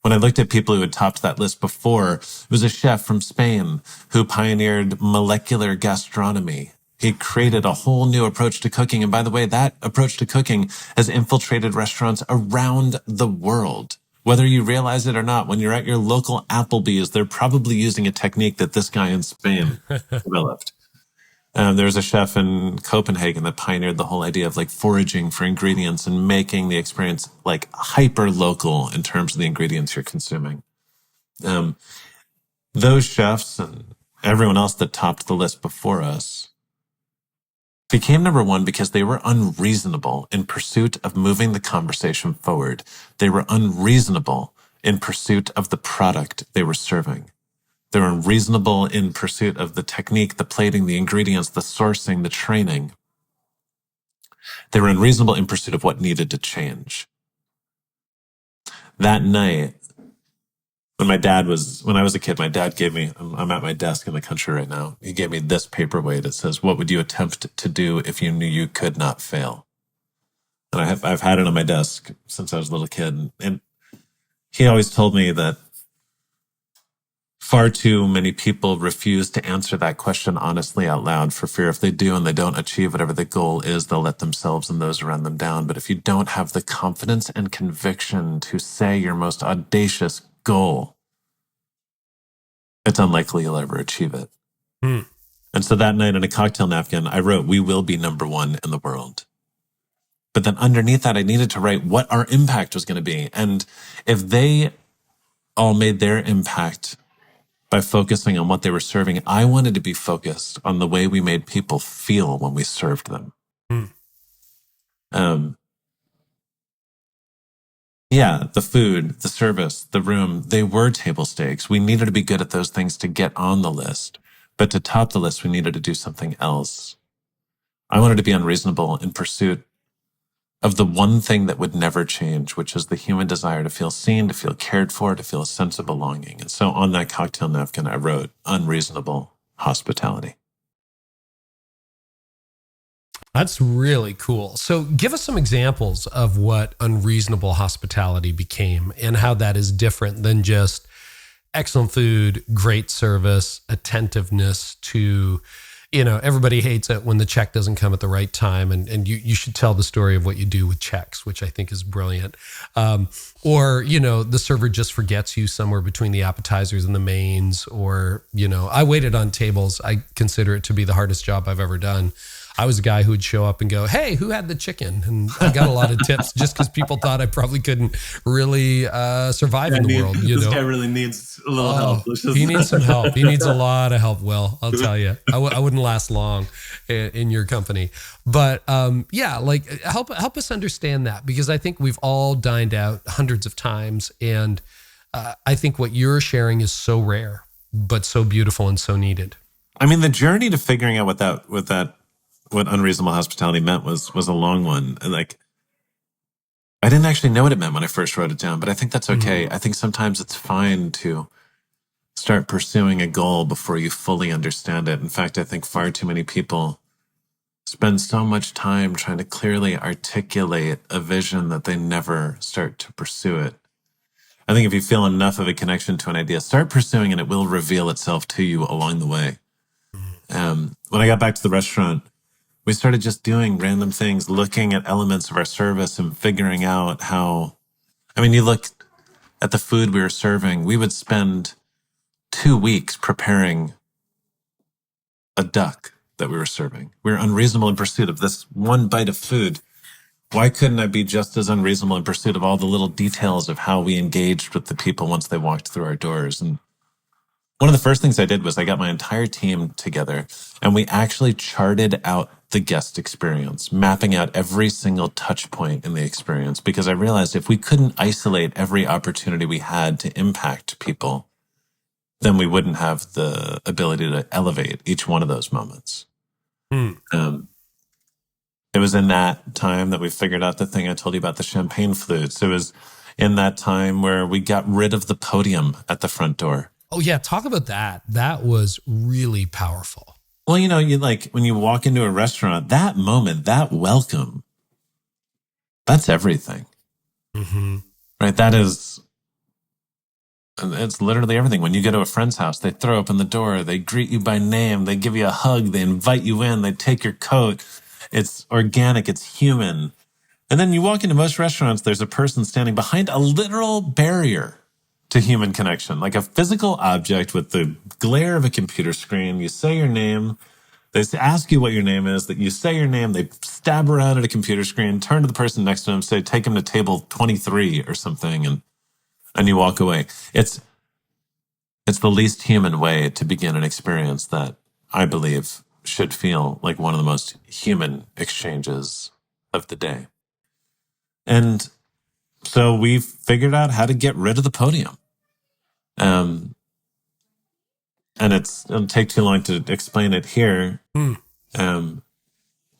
When I looked at people who had topped that list before, it was a chef from Spain who pioneered molecular gastronomy. He created a whole new approach to cooking. And by the way, that approach to cooking has infiltrated restaurants around the world. Whether you realize it or not, when you're at your local Applebee's, they're probably using a technique that this guy in Spain developed. There was a chef in Copenhagen that pioneered the whole idea of like foraging for ingredients and making the experience like hyper local in terms of the ingredients you're consuming. Those chefs and everyone else that topped the list before us became number one because they were unreasonable in pursuit of moving the conversation forward. They were unreasonable in pursuit of the product they were serving. They were unreasonable in pursuit of the technique, the plating, the ingredients, the sourcing, the training. They were unreasonable in pursuit of what needed to change. That night, when I was a kid, my dad gave me, I'm at my desk in the country right now. He gave me this paperweight. It says, what would you attempt to do if you knew you could not fail? And I've had it on my desk since I was a little kid. And he always told me that far too many people refuse to answer that question honestly out loud for fear if they do and they don't achieve whatever the goal is, they'll let themselves and those around them down. But if you don't have the confidence and conviction to say your most audacious goal, it's unlikely you'll ever achieve it. And so that night on a cocktail napkin, I wrote, we will be number one in the world. But then underneath that, I needed to write what our impact was going to be. And if they all made their impact by focusing on what they were serving, I wanted to be focused on the way we made people feel when we served them. The food, the service, the room, they were table stakes. We needed to be good at those things to get on the list. But to top the list, we needed to do something else. I wanted to be unreasonable in pursuit of the one thing that would never change, which is the human desire to feel seen, to feel cared for, to feel a sense of belonging. And so on that cocktail napkin, I wrote unreasonable hospitality. That's really cool. So give us some examples of what unreasonable hospitality became and how that is different than just excellent food, great service, attentiveness to, everybody hates it when the check doesn't come at the right time. And you should tell the story of what you do with checks, which I think is brilliant. Or the server just forgets you somewhere between the appetizers and the mains. Or, I waited on tables. I consider it to be the hardest job I've ever done. I was a guy who would show up and go, "Hey, who had the chicken?" And I got a lot of tips just because people thought I probably couldn't really survive in the world. This guy really needs a little help. He needs some help. He needs a lot of help. Will, I'll tell you, I wouldn't last long in your company. But like help us understand that, because I think we've all dined out hundreds of times, and I think what you're sharing is so rare, but so beautiful and so needed. I mean, the journey to figuring out what unreasonable hospitality meant was a long one. And like, I didn't actually know what it meant when I first wrote it down, but I think that's okay. I think sometimes it's fine to start pursuing a goal before you fully understand it. In fact, I think far too many people spend so much time trying to clearly articulate a vision that they never start to pursue it. I think if you feel enough of a connection to an idea, start pursuing it. It will reveal itself to you along the way. When I got back to the restaurant, we started just doing random things, looking at elements of our service and figuring out how, you look at the food we were serving, we would spend 2 weeks preparing a duck that we were serving. We were unreasonable in pursuit of this one bite of food. Why couldn't I be just as unreasonable in pursuit of all the little details of how we engaged with the people once they walked through our doors? And one of the first things I did was I got my entire team together and we actually charted out the guest experience, mapping out every single touch point in the experience, because I realized if we couldn't isolate every opportunity we had to impact people, then we wouldn't have the ability to elevate each one of those moments. It was in that time that we figured out the thing I told you about, the champagne flutes. It was in that time where we got rid of the podium at the front door. Oh yeah, talk about that. That was really powerful. Well, you like when you walk into a restaurant, that moment, that welcome, that's everything. Right? That is, it's literally everything. When you go to a friend's house, they throw open the door, they greet you by name, they give you a hug, they invite you in, they take your coat. It's organic, it's human. And then you walk into most restaurants, there's a person standing behind a literal barrier to human connection, like a physical object with the glare of a computer screen. You say your name, they ask you what your name is, that you say your name, they stab around at a computer screen, turn to the person next to them, say, take him to table 23 or something, and you walk away. It's the least human way to begin an experience that I believe should feel like one of the most human exchanges of the day. And so we figured out how to get rid of the podium. And it'll take too long to explain it here. But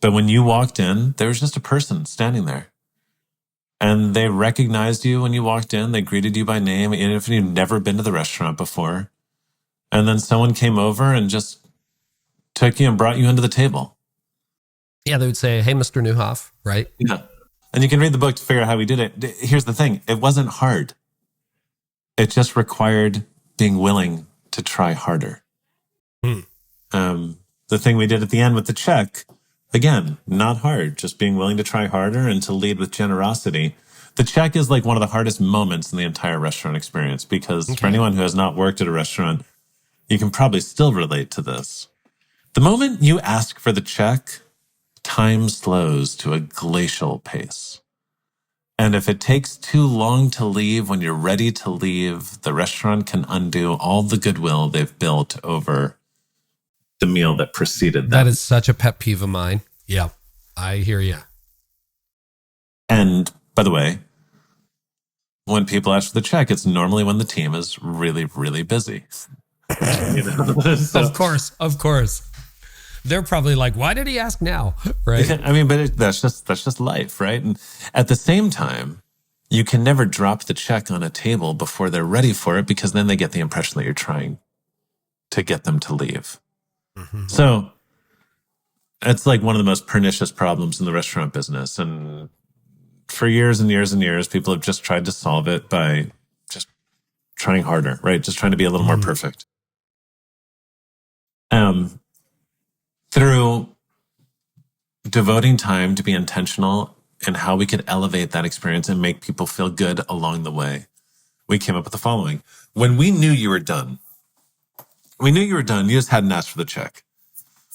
when you walked in, there was just a person standing there. And they recognized you when you walked in. They greeted you by name, even if you'd never been to the restaurant before. And then someone came over and just took you and brought you into the table. Yeah, they would say, "Hey, Mr. Nieuwhof," right? Yeah. And you can read the book to figure out how we did it. Here's the thing. It wasn't hard. It just required being willing to try harder. The thing we did at the end with the check, again, not hard, just being willing to try harder and to lead with generosity. The check is like one of the hardest moments in the entire restaurant experience, because for anyone who has not worked at a restaurant, you can probably still relate to this. The moment you ask for the check, time slows to a glacial pace. And if it takes too long to leave, when you're ready to leave, the restaurant can undo all the goodwill they've built over the meal that preceded them. That is such a pet peeve of mine. Yeah, I hear you. And by the way, when people ask for the check, it's normally when the team is really, really busy. Of course. They're probably like, "Why did he ask now?" Right? But that's just life, right? And at the same time, you can never drop the check on a table before they're ready for it, because then they get the impression that you're trying to get them to leave. So it's like one of the most pernicious problems in the restaurant business. And for years and years and years, people have just tried to solve it by just trying harder, right? Just trying to be a little more perfect. Through devoting time to be intentional in how we could elevate that experience and make people feel good along the way, we came up with the following. When we knew you were done, you just hadn't asked for the check.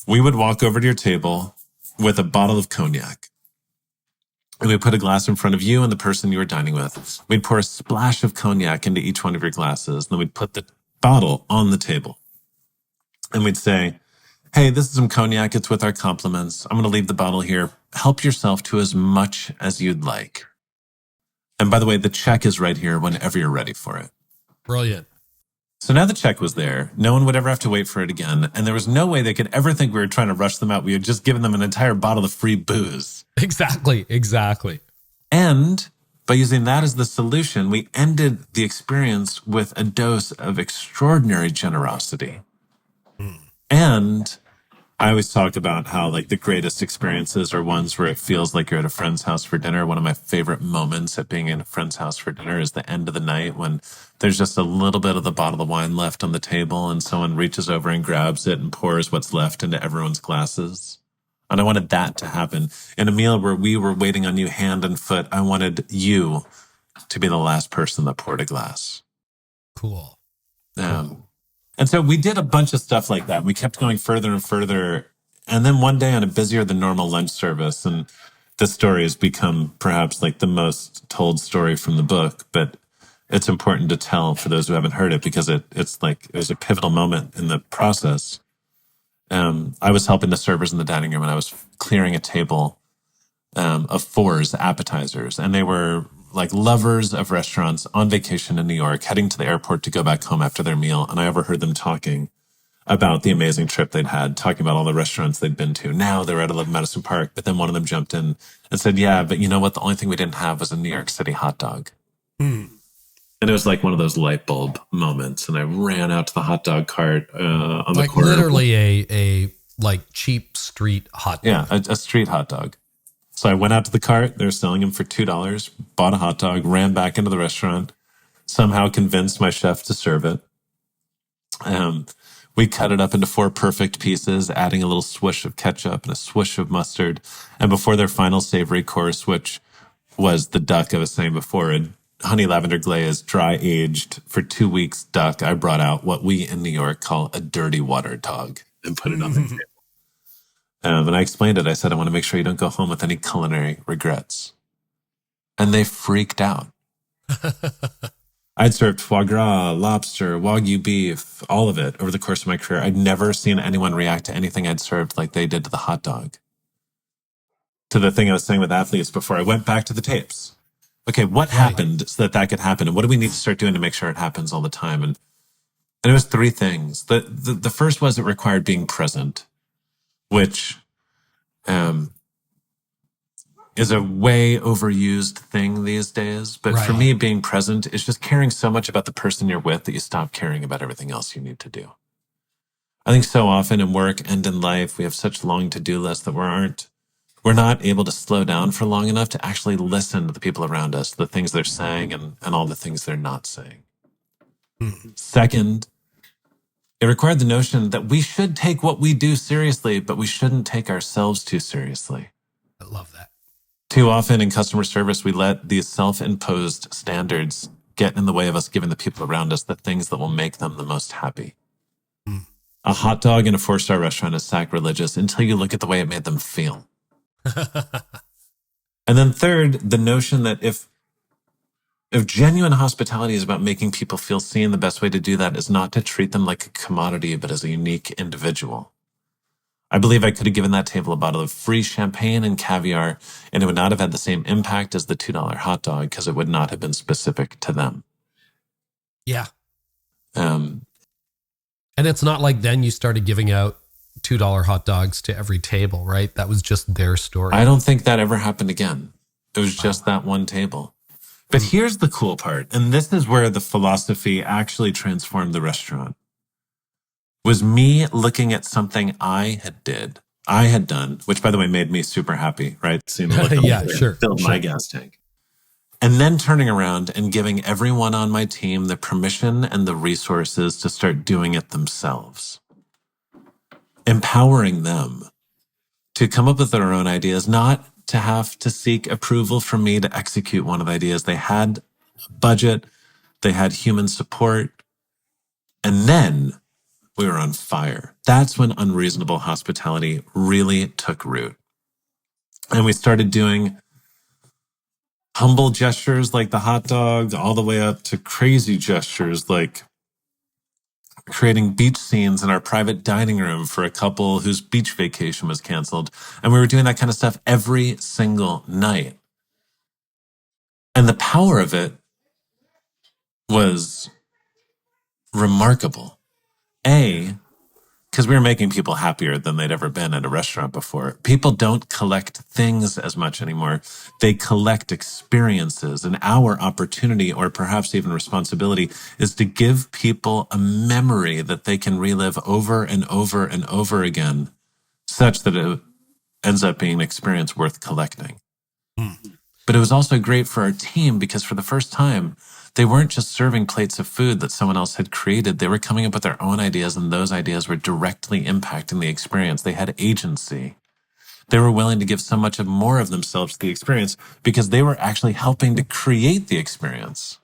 We would walk over to your table with a bottle of cognac. And we put a glass in front of you and the person you were dining with. We'd pour a splash of cognac into each one of your glasses. And then we'd put the bottle on the table. And we'd say, hey, this is some cognac. It's with our compliments. I'm going to leave the bottle here. Help yourself to as much as you'd like. And by the way, the check is right here whenever you're ready for it. Brilliant. So now the check was there. No one would ever have to wait for it again. And there was no way they could ever think we were trying to rush them out. We had just given them an entire bottle of free booze. Exactly. And by using that as the solution, we ended the experience with a dose of extraordinary generosity. And I always talk about how like the greatest experiences are ones where it feels like you're at a friend's house for dinner. One of my favorite moments at being in a friend's house for dinner is the end of the night when there's just a little bit of the bottle of wine left on the table and someone reaches over and grabs it and pours what's left into everyone's glasses. And I wanted that to happen. In a meal where we were waiting on you hand and foot, I wanted you to be the last person that poured a glass. Cool. And so we did a bunch of stuff like that. We kept going further and further. And then one day on a busier than normal lunch service, and this story has become perhaps like the most told story from the book, but it's important to tell for those who haven't heard it because it was a pivotal moment in the process. I was helping the servers in the dining room and I was clearing a table of 4's appetizers. And they were like lovers of restaurants on vacation in New York, heading to the airport to go back home after their meal. And I overheard them talking about the amazing trip they'd had, talking about all the restaurants they'd been to. Now they were at 11 Madison Park, but then one of them jumped in and said, yeah, but you know what? The only thing we didn't have was a New York City hot dog. And it was like one of those light bulb moments. And I ran out to the hot dog cart on the corner. Literally a like cheap street hot dog. Yeah, a street hot dog. So I went out to the cart. They were selling them for $2, bought a hot dog, ran back into the restaurant, somehow convinced my chef to serve it. We cut it up into 4 perfect pieces, adding a little swoosh of ketchup and a swoosh of mustard. And before their final savory course, which was the duck I was saying before, a honey lavender glaze, dry aged for 2 weeks duck, I brought out what we in New York call a dirty water dog and put it on the table. And I explained it. I said, I want to make sure you don't go home with any culinary regrets. And they freaked out. I'd served foie gras, lobster, Wagyu beef, all of it over the course of my career. I'd never seen anyone react to anything I'd served like they did to the hot dog. To the thing I was saying with athletes before, I went back to the tapes. Okay, what happened so that could happen? And what do we need to start doing to make sure it happens all the time? And it was 3 things. The first was it required being present, which is a way overused thing these days. But for me, being present is just caring so much about the person you're with that you stop caring about everything else you need to do. I think so often in work and in life, we have such long to-do lists that we're not able to slow down for long enough to actually listen to the people around us, the things they're saying and all the things they're not saying. Second, it required the notion that we should take what we do seriously, but we shouldn't take ourselves too seriously. I love that. Too often in customer service, we let these self-imposed standards get in the way of us giving the people around us the things that will make them the most happy. A hot dog in a 4-star restaurant is sacrilegious until you look at the way it made them feel. And then third, the notion that if genuine hospitality is about making people feel seen, the best way to do that is not to treat them like a commodity, but as a unique individual. I believe I could have given that table a bottle of free champagne and caviar, and it would not have had the same impact as the $2 hot dog because it would not have been specific to them. Yeah. And it's not like then you started giving out $2 hot dogs to every table, right? That was just their story. I don't think that ever happened again. It was just that one table. But here's the cool part, and this is where the philosophy actually transformed the restaurant, was me looking at something I had done, which by the way made me super happy, right? Seeing the look filled my gas tank. And then turning around and giving everyone on my team the permission and the resources to start doing it themselves. Empowering them to come up with their own ideas, not to have to seek approval from me to execute one of the ideas. They had a budget, they had human support, and then we were on fire. That's when unreasonable hospitality really took root. And we started doing humble gestures like the hot dog, all the way up to crazy gestures like creating beach scenes in our private dining room for a couple whose beach vacation was canceled. And we were doing that kind of stuff every single night. And the power of it was remarkable. Because we were making people happier than they'd ever been at a restaurant before. People don't collect things as much anymore. They collect experiences. And our opportunity, or perhaps even responsibility, is to give people a memory that they can relive over and over and over again, such that it ends up being an experience worth collecting. But it was also great for our team because for the first time, they weren't just serving plates of food that someone else had created. They were coming up with their own ideas, and those ideas were directly impacting the experience. They had agency. They were willing to give so much of more of themselves to the experience because they were actually helping to create the experience.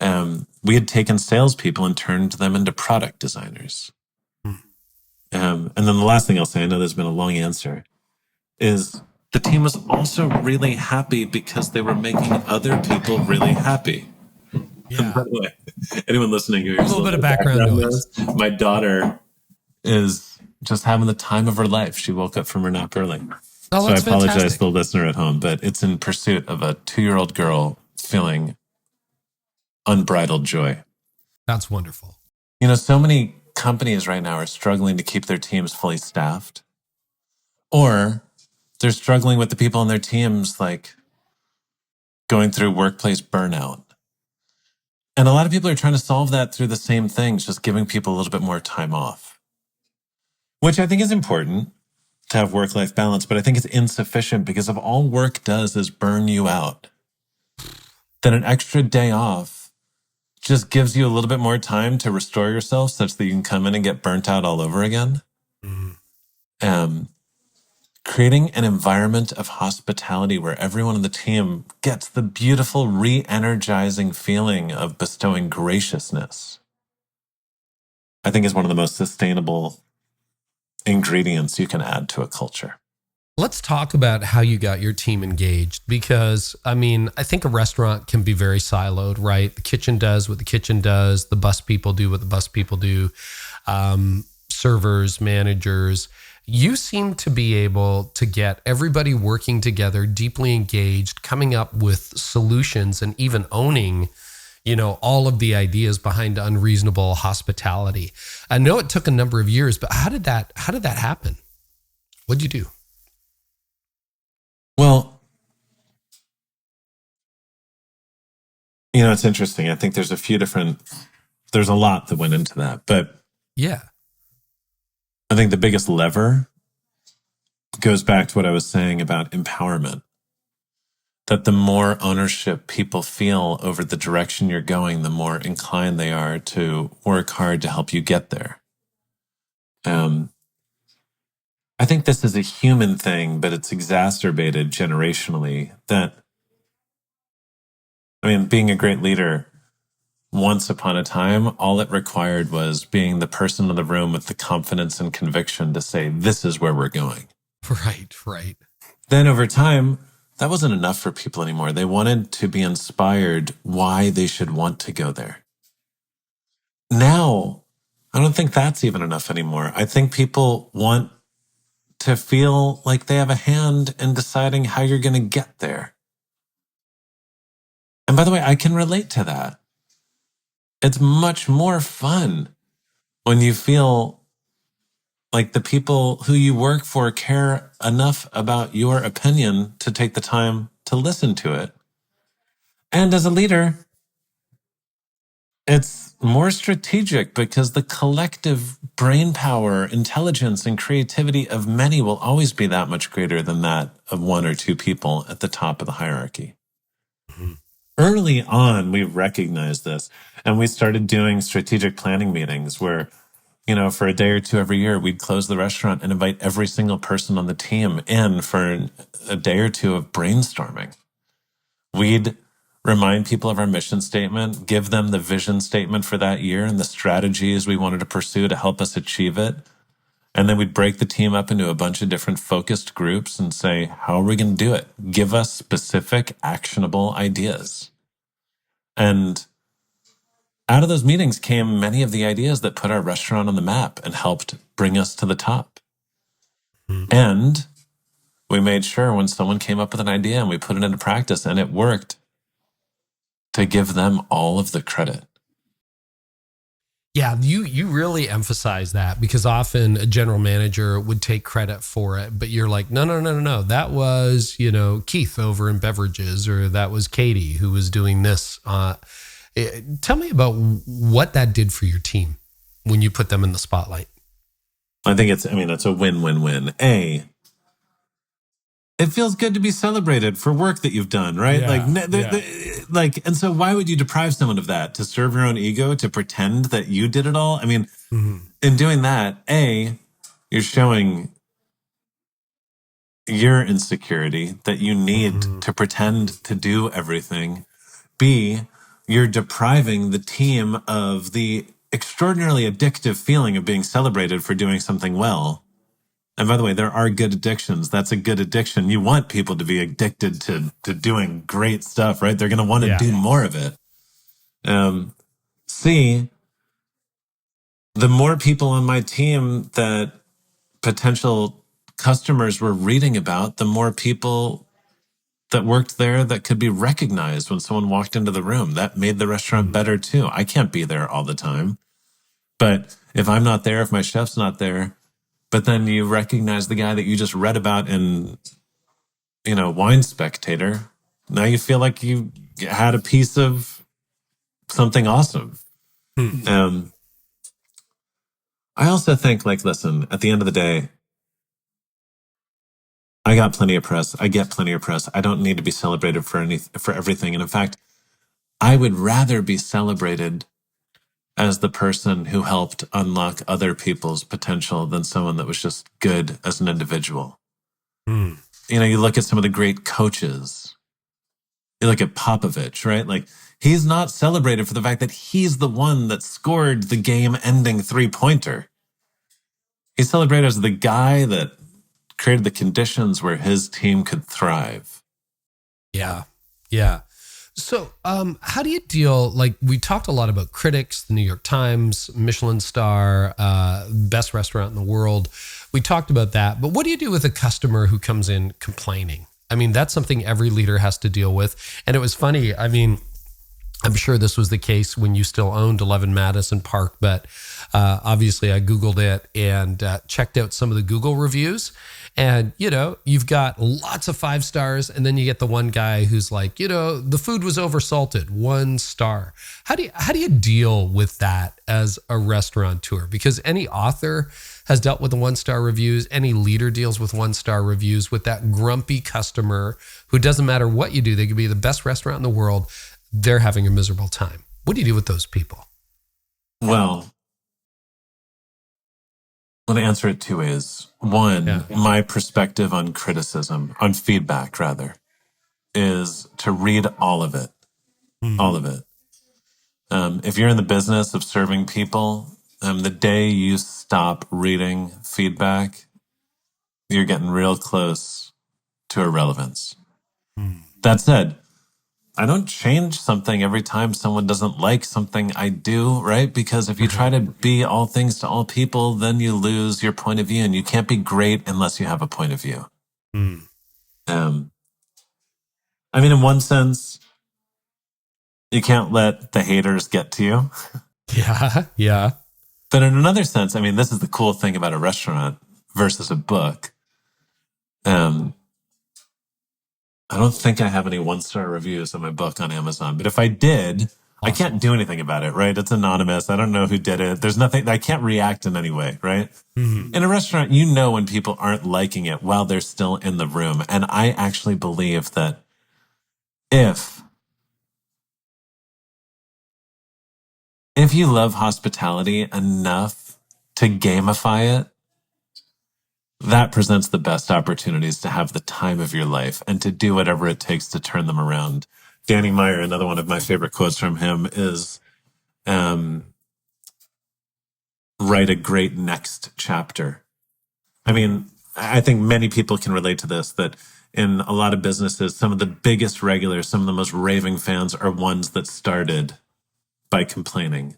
We had taken salespeople and turned them into product designers. And then the last thing I'll say, I know there's been a long answer, is the team was also really happy because they were making other people really happy. Yeah. By the way, anyone listening who hears a little bit of background noise. My daughter is just having the time of her life. She woke up from her nap early. Oh, So I that's apologize fantastic. to the listener at home, but it's in pursuit of a 2-year-old girl feeling unbridled joy. That's wonderful. You know, so many companies right now are struggling to keep their teams fully staffed, or they're struggling with the people in their teams, like going through workplace burnout. And a lot of people are trying to solve that through the same things, just giving people a little bit more time off, which I think is important to have work-life balance, but I think it's insufficient because if all work does is burn you out, then an extra day off just gives you a little bit more time to restore yourself such that you can come in and get burnt out all over again. Creating an environment of hospitality where everyone on the team gets the beautiful, re-energizing feeling of bestowing graciousness, I think is one of the most sustainable ingredients you can add to a culture. Let's talk about how you got your team engaged because, I mean, I think a restaurant can be very siloed, right? The kitchen does what the kitchen does. The bus people do what the bus people do. Servers, managers. You seem to be able to get everybody working together, deeply engaged, coming up with solutions and even owning, you know, all of the ideas behind Unreasonable Hospitality. I know it took a number of years, but how did that happen? What'd you do? Well, you know, it's interesting. I think there's a lot that went into that, but yeah, I think the biggest lever goes back to what I was saying about empowerment. That the more ownership people feel over the direction you're going, the more inclined they are to work hard to help you get there. I think this is a human thing, but it's exacerbated generationally. Being a great leader, once upon a time, all it required was being the person in the room with the confidence and conviction to say, this is where we're going. Right. Then over time, that wasn't enough for people anymore. They wanted to be inspired why they should want to go there. Now, I don't think that's even enough anymore. I think people want to feel like they have a hand in deciding how you're going to get there. And by the way, I can relate to that. It's much more fun when you feel like the people who you work for care enough about your opinion to take the time to listen to it. And as a leader, it's more strategic because the collective brain power, intelligence, and creativity of many will always be that much greater than that of one or two people at the top of the hierarchy. Mm-hmm. Early on, we recognized this, and we started doing strategic planning meetings where, you know, for a day or two every year, we'd close the restaurant and invite every single person on the team in for a day or two of brainstorming. We'd remind people of our mission statement, give them the vision statement for that year and the strategies we wanted to pursue to help us achieve it. And then we'd break the team up into a bunch of different focused groups and say, how are we going to do it? Give us specific, actionable ideas. And out of those meetings came many of the ideas that put our restaurant on the map and helped bring us to the top. And we made sure when someone came up with an idea and we put it into practice and it worked, to give them all of the credit. Yeah, you really emphasize that, because often a general manager would take credit for it, but you're like, no. That was, Keith over in beverages, or that was Katie who was doing this. Tell me about what that did for your team when you put them in the spotlight. I think it's a win-win-win. It feels good to be celebrated for work that you've done, right? Yeah, and so why would you deprive someone of that? To serve your own ego, to pretend that you did it all? In doing that, you're showing your insecurity that you need to pretend to do everything. B, you're depriving the team of the extraordinarily addictive feeling of being celebrated for doing something well. And by the way, there are good addictions. That's a good addiction. You want people to be addicted to doing great stuff, right? They're going to want to do more of it. C, the more people on my team that potential customers were reading about, the more people that worked there that could be recognized when someone walked into the room. That made the restaurant better too. I can't be there all the time. But if I'm not there, if my chef's not there, but then you recognize the guy that you just read about in, Wine Spectator. Now you feel like you had a piece of something awesome. I also think, listen, at the end of the day, I got plenty of press. I get plenty of press. I don't need to be celebrated for everything. And in fact, I would rather be celebrated as the person who helped unlock other people's potential than someone that was just good as an individual. You look at some of the great coaches. You look at Popovich, right? He's not celebrated for the fact that he's the one that scored the game-ending three-pointer. He's celebrated as the guy that created the conditions where his team could thrive. Yeah. So how do you deal, we talked a lot about critics, the New York Times, Michelin star, best restaurant in the world. We talked about that, but what do you do with a customer who comes in complaining? That's something every leader has to deal with. And it was funny. I'm sure this was the case when you still owned 11 Madison Park, but obviously I Googled it and checked out some of the Google reviews. And, you've got lots of 5 stars, and then you get the one guy who's like, the food was oversalted, 1 star. How do you deal with that as a restaurateur? Because any author has dealt with the 1-star reviews. Any leader deals with 1-star reviews, with that grumpy customer who doesn't matter what you do. They could be the best restaurant in the world. They're having a miserable time. What do you do with those people? Well, I'm going to answer it 2 ways. One, my perspective on criticism, on feedback rather, is to read all of it. All of it. If you're in the business of serving people, the day you stop reading feedback, you're getting real close to irrelevance. That said, I don't change something every time someone doesn't like something I do, right? Because if you try to be all things to all people, then you lose your point of view, and you can't be great unless you have a point of view. In one sense, you can't let the haters get to you. Yeah. But in another sense, this is the cool thing about a restaurant versus a book. I don't think I have any 1-star reviews on my book on Amazon, but if I did, awesome. I can't do anything about it, right? It's anonymous. I don't know who did it. There's nothing, I can't react in any way, right? In a restaurant, when people aren't liking it while they're still in the room. And I actually believe that if you love hospitality enough to gamify it, that presents the best opportunities to have the time of your life and to do whatever it takes to turn them around. Danny Meyer, another one of my favorite quotes from him is, write a great next chapter. I mean, I think many people can relate to this, that in a lot of businesses, some of the biggest regulars, some of the most raving fans are ones that started by complaining.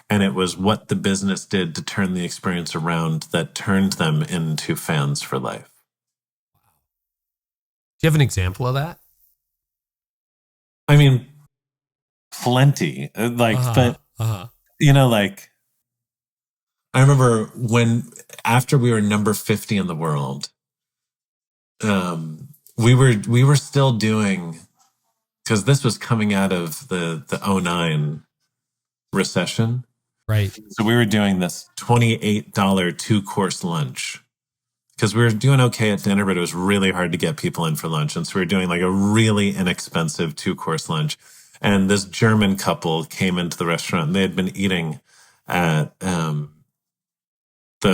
And it was what the business did to turn the experience around that turned them into fans for life. Do you have an example of that? I mean, plenty. But like, I remember after we were number 50 in the world, we were still doing, because this was coming out of the 2009 recession. Right. So we were doing this $28 2-course lunch, because we were doing okay at dinner, but it was really hard to get people in for lunch. And so we were doing like a really inexpensive 2-course lunch. And this German couple came into the restaurant, and they had been eating at the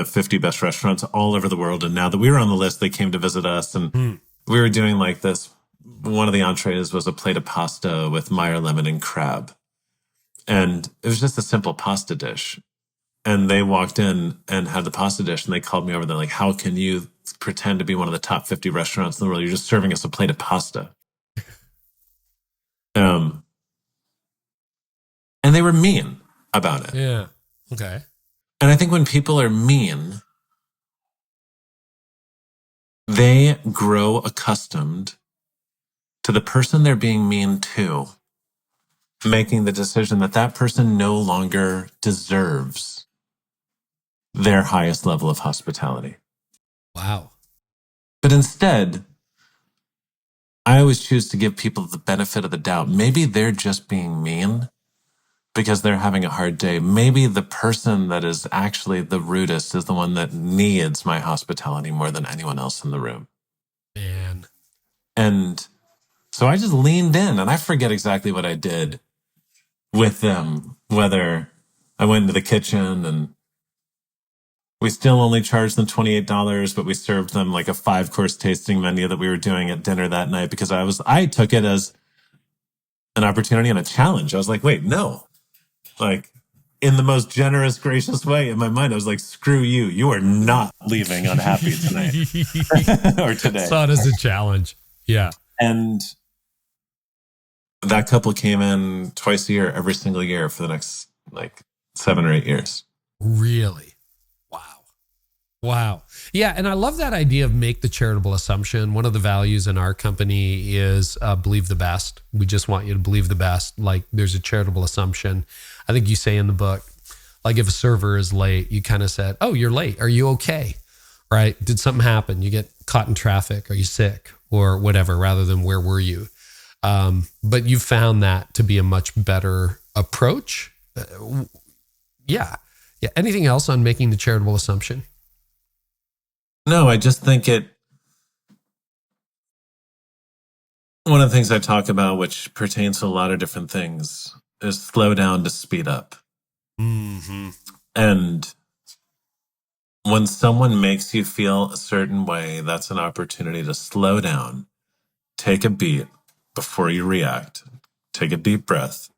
50 best restaurants all over the world. And now that we were on the list, they came to visit us. And we were doing like this. One of the entrees was a plate of pasta with Meyer lemon and crab. And it was just a simple pasta dish. And they walked in and had the pasta dish, and they called me over. They're like, how can you pretend to be one of the top 50 restaurants in the world? You're just serving us a plate of pasta. And they were mean about it. Yeah. Okay. And I think when people are mean, they grow accustomed to the person they're being mean to making the decision that that person no longer deserves their highest level of hospitality. Wow. But instead, I always choose to give people the benefit of the doubt. Maybe they're just being mean because they're having a hard day. Maybe the person that is actually the rudest is the one that needs my hospitality more than anyone else in the room. Man. And so I just leaned in, and I forget exactly what I did with them, whether I went into the kitchen and we still only charged them $28, but we served them like a 5-course tasting menu that we were doing at dinner that night, because I took it as an opportunity and a challenge. I was like, wait, no. Like, in the most generous, gracious way, in my mind, I was like, screw you. You are not leaving unhappy tonight or today. Saw it as a challenge. Yeah. And that couple came in twice a year, every single year for the next like 7 or 8 years. Really? Wow. Yeah. And I love that idea of make the charitable assumption. One of the values in our company is believe the best. We just want you to believe the best. Like, there's a charitable assumption. I think you say in the book, like, if a server is late, you kind of said, oh, you're late. Are you okay? Right? Did something happen? You get caught in traffic? Are you sick? Or whatever, rather than where were you? But you found that to be a much better approach. Yeah. Anything else on making the charitable assumption? No, I just think one of the things I talk about, which pertains to a lot of different things, is slow down to speed up. Mm-hmm. And when someone makes you feel a certain way, that's an opportunity to slow down, take a beat before you react, take a deep breath,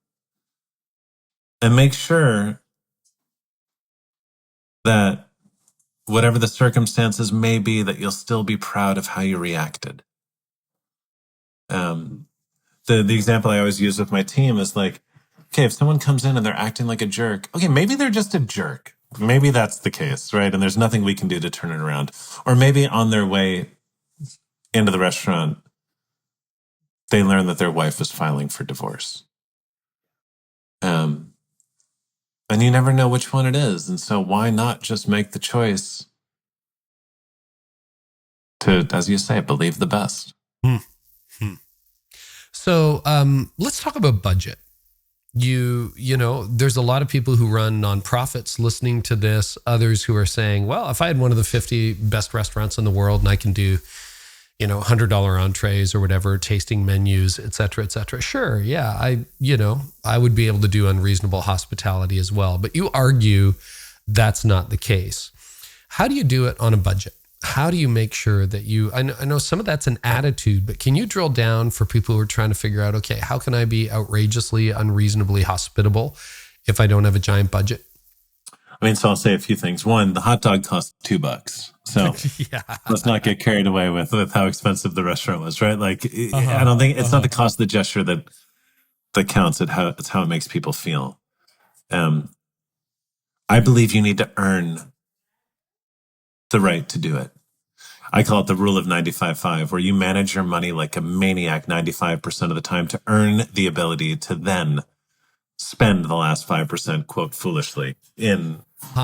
and make sure that whatever the circumstances may be, that you'll still be proud of how you reacted. The example I always use with my team is like, okay, if someone comes in and they're acting like a jerk, okay, maybe they're just a jerk. Maybe that's the case, right? And there's nothing we can do to turn it around. Or maybe on their way into the restaurant, they learn that their wife is filing for divorce. And you never know which one it is. And so why not just make the choice to, as you say, believe the best? So let's talk about budget. You know, there's a lot of people who run nonprofits listening to this, others who are saying, well, if I had one of the 50 best restaurants in the world and I can do, $100 entrees or whatever, tasting menus, et cetera, sure. Yeah. I would be able to do unreasonable hospitality as well. But you argue that's not the case. How do you do it on a budget? How do you make sure that I know some of that's an attitude, but can you drill down for people who are trying to figure out, okay, how can I be outrageously, unreasonably hospitable if I don't have a giant budget? So I'll say a few things. One, the hot dog cost $2. So Yeah. let's not get carried away with how expensive the restaurant was, right? Like, I don't think it's not the cost of the gesture that counts. It's how it makes people feel. I believe you need to earn the right to do it. I call it the rule of 95-5, where you manage your money like a maniac 95% of the time to earn the ability to then spend the last 5%, quote, foolishly in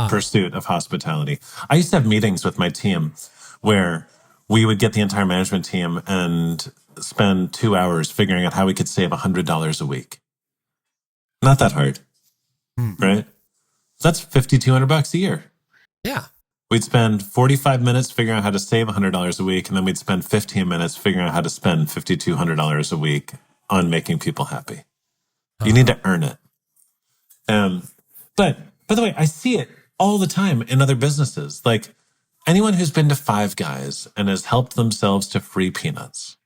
pursuit of hospitality. I used to have meetings with my team where we would get the entire management team and spend 2 hours figuring out how we could save $100 a week. Not that hard, right? That's $5,200 a year. Yeah. We'd spend 45 minutes figuring out how to save $100 a week, and then we'd spend 15 minutes figuring out how to spend $5,200 a week on making people happy. You need to earn it. But by the way, I see it all the time in other businesses. Like anyone who's been to Five Guys and has helped themselves to free peanuts.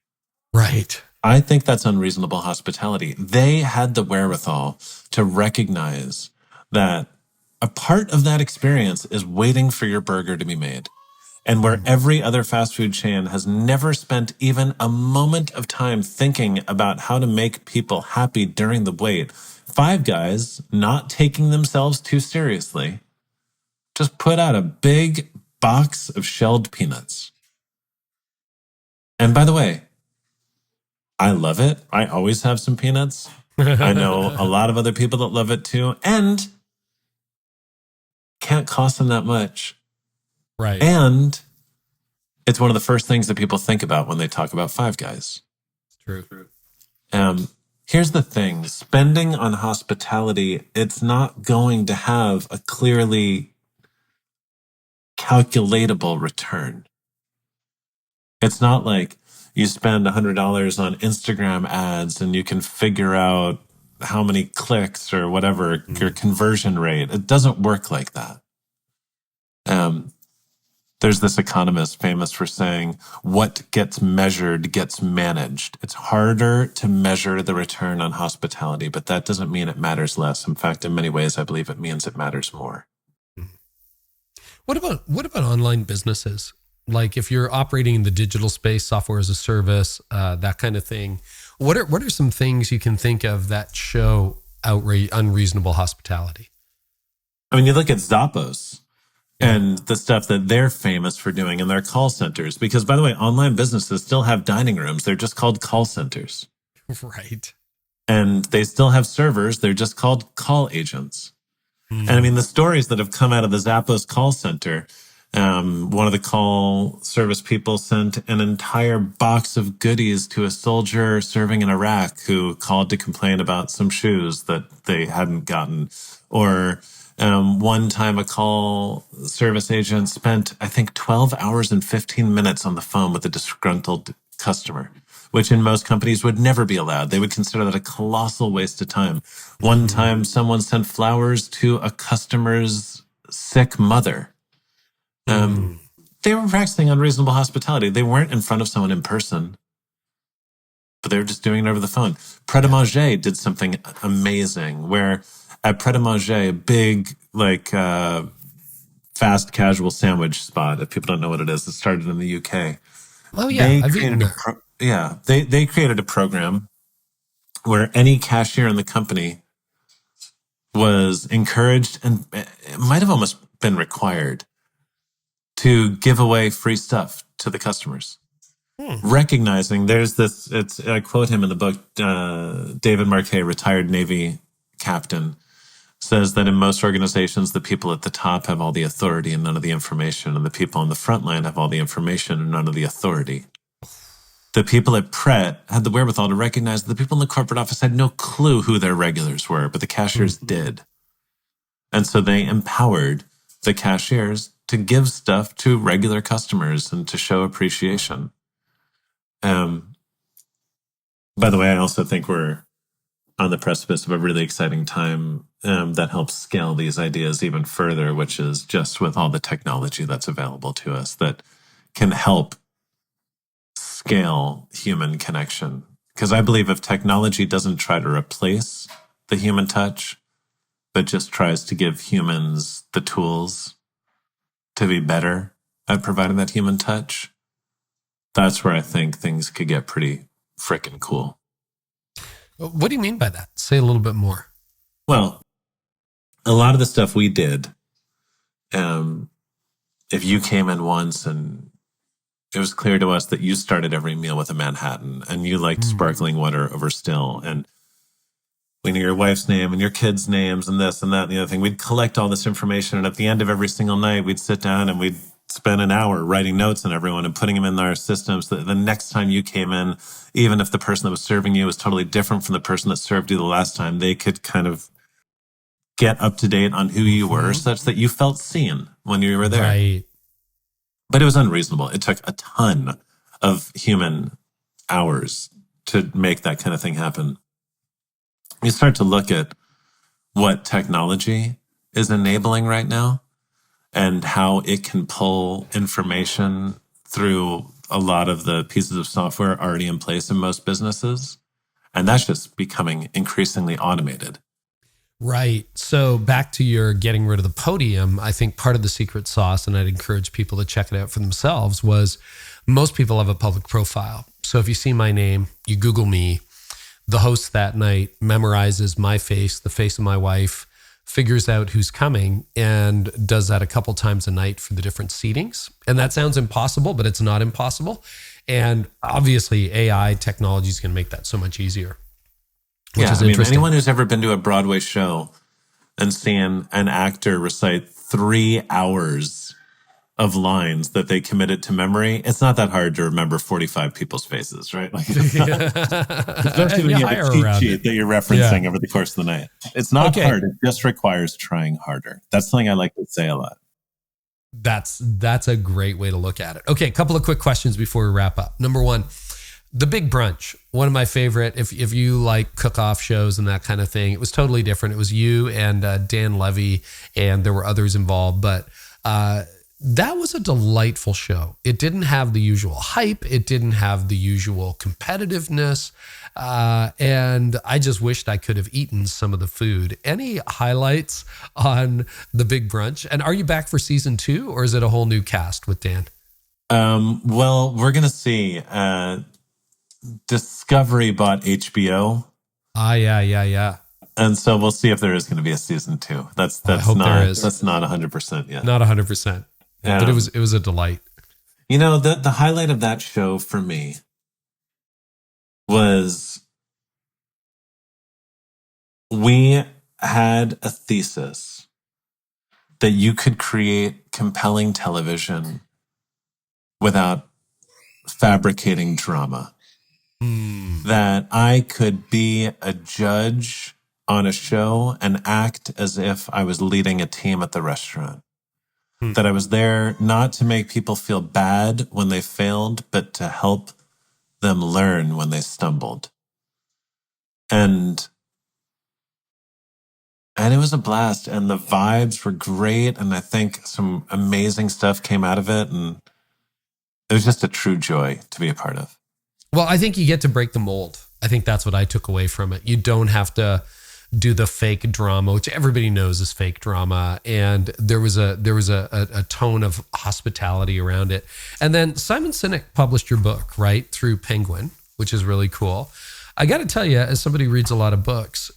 Right. I think that's unreasonable hospitality. They had the wherewithal to recognize that a part of that experience is waiting for your burger to be made. And where every other fast food chain has never spent even a moment of time thinking about how to make people happy during the wait, Five Guys, not taking themselves too seriously, just put out a big box of shelled peanuts. And by the way, I love it. I always have some peanuts. I know a lot of other people that love it too. And can't cost them that much. Right. And it's one of the first things that people think about when they talk about Five Guys. It's true. Here's the thing. Spending on hospitality, it's not going to have a clearly calculatable return. It's not like you spend $100 on Instagram ads and you can figure out how many clicks or whatever your conversion rate. It doesn't work like that. There's this economist famous for saying, what gets measured gets managed. It's harder to measure the return on hospitality, but that doesn't mean it matters less. In fact, in many ways, I believe it means it matters more. What about online businesses? Like if you're operating in the digital space, software as a service, that kind of thing, what are some things you can think of that show unreasonable hospitality? I mean, you look at Zappos and the stuff that they're famous for doing in their call centers. Because, by the way, online businesses still have dining rooms. They're just called call centers. Right. And they still have servers. They're just called call agents. And I mean, the stories that have come out of the Zappos call center, one of the call service people sent an entire box of goodies to a soldier serving in Iraq who called to complain about some shoes that they hadn't gotten. Or one time a call service agent spent, I think, 12 hours and 15 minutes on the phone with a disgruntled customer, which in most companies would never be allowed. They would consider that a colossal waste of time. One time someone sent flowers to a customer's sick mother. They were practicing unreasonable hospitality. They weren't in front of someone in person, but they were just doing it over the phone. Pret a Manger did something amazing where at Pret a Manger, a big, fast casual sandwich spot, if people don't know what it is, it started in the UK. Oh, yeah. They created a program where any cashier in the company was encouraged, and it might have almost been required, to give away free stuff to the customers. Recognizing there's this, I quote him in the book, David Marquet, retired Navy captain, says that in most organizations, the people at the top have all the authority and none of the information, and the people on the front line have all the information and none of the authority. The people at Pret had the wherewithal to recognize that the people in the corporate office had no clue who their regulars were, but the cashiers did. And so they empowered the cashiers to give stuff to regular customers and to show appreciation. By the way, I also think we're on the precipice of a really exciting time that helps scale these ideas even further, which is just with all the technology that's available to us that can help scale human connection. Because I believe if technology doesn't try to replace the human touch, but just tries to give humans the tools to be better at providing that human touch, that's where I think things could get pretty freaking cool. What do you mean by that? Say a little bit more. Well, a lot of the stuff we did, if you came in once and it was clear to us that you started every meal with a Manhattan and you liked sparkling water over still, and we knew your wife's name and your kids' names and this and that and the other thing, we'd collect all this information. And at the end of every single night, we'd sit down and we'd spend an hour writing notes on everyone and putting them in our systems so that the next time you came in, even if the person that was serving you was totally different from the person that served you the last time, they could kind of get up to date on who you were such that you felt seen when you were there. Right. But it was unreasonable. It took a ton of human hours to make that kind of thing happen. You start to look at what technology is enabling right now and how it can pull information through a lot of the pieces of software already in place in most businesses. And that's just becoming increasingly automated. Right. So back to your getting rid of the podium, I think part of the secret sauce, and I'd encourage people to check it out for themselves, was most people have a public profile. So if you see my name, you Google me, the host that night memorizes my face, the face of my wife, figures out who's coming, and does that a couple times a night for the different seatings. And that sounds impossible, but it's not impossible. And obviously AI technology is going to make that so much easier. Which is interesting. Anyone who's ever been to a Broadway show and seen an actor recite 3 hours of lines that they committed to memory, it's not that hard to remember 45 people's faces, right? Like, especially when you have a cheat sheet that you're referencing over the course of the night. It's not hard. It just requires trying harder. That's something I like to say a lot. That's a great way to look at it. Okay, a couple of quick questions before we wrap up. Number one, The Big Brunch, one of my favorite, if you like cook-off shows and that kind of thing, it was totally different. It was you and Dan Levy, and there were others involved, but that was a delightful show. It didn't have the usual hype. It didn't have the usual competitiveness. And I just wished I could have eaten some of the food. Any highlights on The Big Brunch? And are you back for season 2, or is it a whole new cast with Dan? Well, we're going to see. Discovery bought HBO. Yeah. And so we'll see if there is going to be a season 2. That's not 100% yet. Not 100%. But it was a delight. You know, the highlight of that show for me was we had a thesis that you could create compelling television without fabricating drama. That I could be a judge on a show and act as if I was leading a team at the restaurant. That I was there not to make people feel bad when they failed, but to help them learn when they stumbled. And it was a blast, and the vibes were great, and I think some amazing stuff came out of it, and it was just a true joy to be a part of. Well, I think you get to break the mold. I think that's what I took away from it. You don't have to do the fake drama, which everybody knows is fake drama. And there was a tone of hospitality around it. And then Simon Sinek published your book, right, through Penguin, which is really cool. I got to tell you, as somebody who reads a lot of books,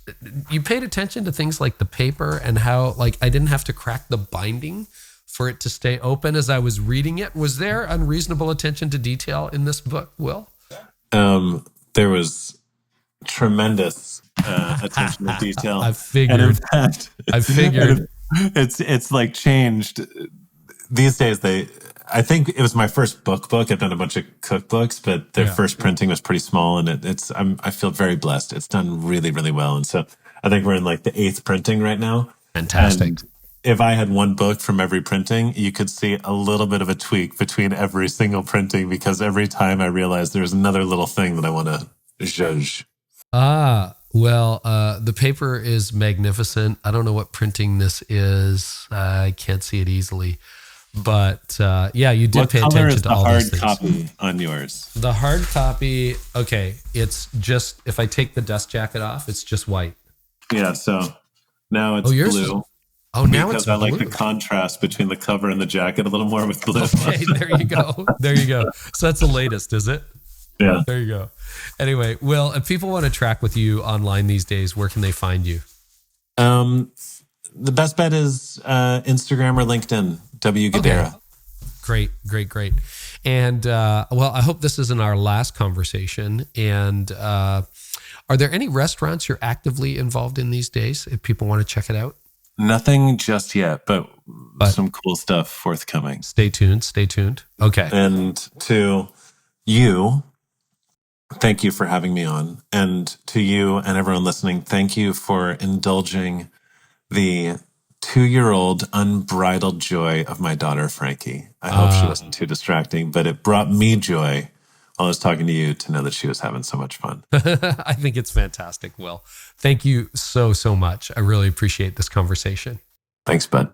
you paid attention to things like the paper and how, like, I didn't have to crack the binding for it to stay open as I was reading it. Was there unreasonable attention to detail in this book, Will? There was tremendous attention to detail. I figured. And in fact, it's like changed these days. I think it was my first book. I've done a bunch of cookbooks, but their first printing was pretty small, and I feel very blessed. It's done really, really well, and so I think we're in like the 8th printing right now. Fantastic. And if I had one book from every printing, you could see a little bit of a tweak between every single printing, because every time I realize there's another little thing that I want to judge. Well, the paper is magnificent. I don't know what printing this is. I can't see it easily. But you did pay attention to all these things. What color is the hard copy on yours? The hard copy, okay, it's just, if I take the dust jacket off, it's just white. Yeah, so Now it's Oh, yours blue. now Because it's I like blue. the contrast between the cover and the jacket a little more with blue. Okay, there you go. There you go. So that's the latest, is it? Yeah. There you go. Anyway, Will, if people want to track with you online these days, where can they find you? The best bet is Instagram or LinkedIn, W. Guidara. Okay. Great. And well, I hope this isn't our last conversation. And are there any restaurants you're actively involved in these days if people want to check it out? Nothing just yet, but some cool stuff forthcoming. Stay tuned. Okay. And to you, thank you for having me on. And to you and everyone listening, thank you for indulging the 2-year-old unbridled joy of my daughter, Frankie. I hope she wasn't too distracting, but it brought me joy while I was talking to you to know that she was having so much fun. I think it's fantastic, Will. Thank you so much. I really appreciate this conversation. Thanks, bud.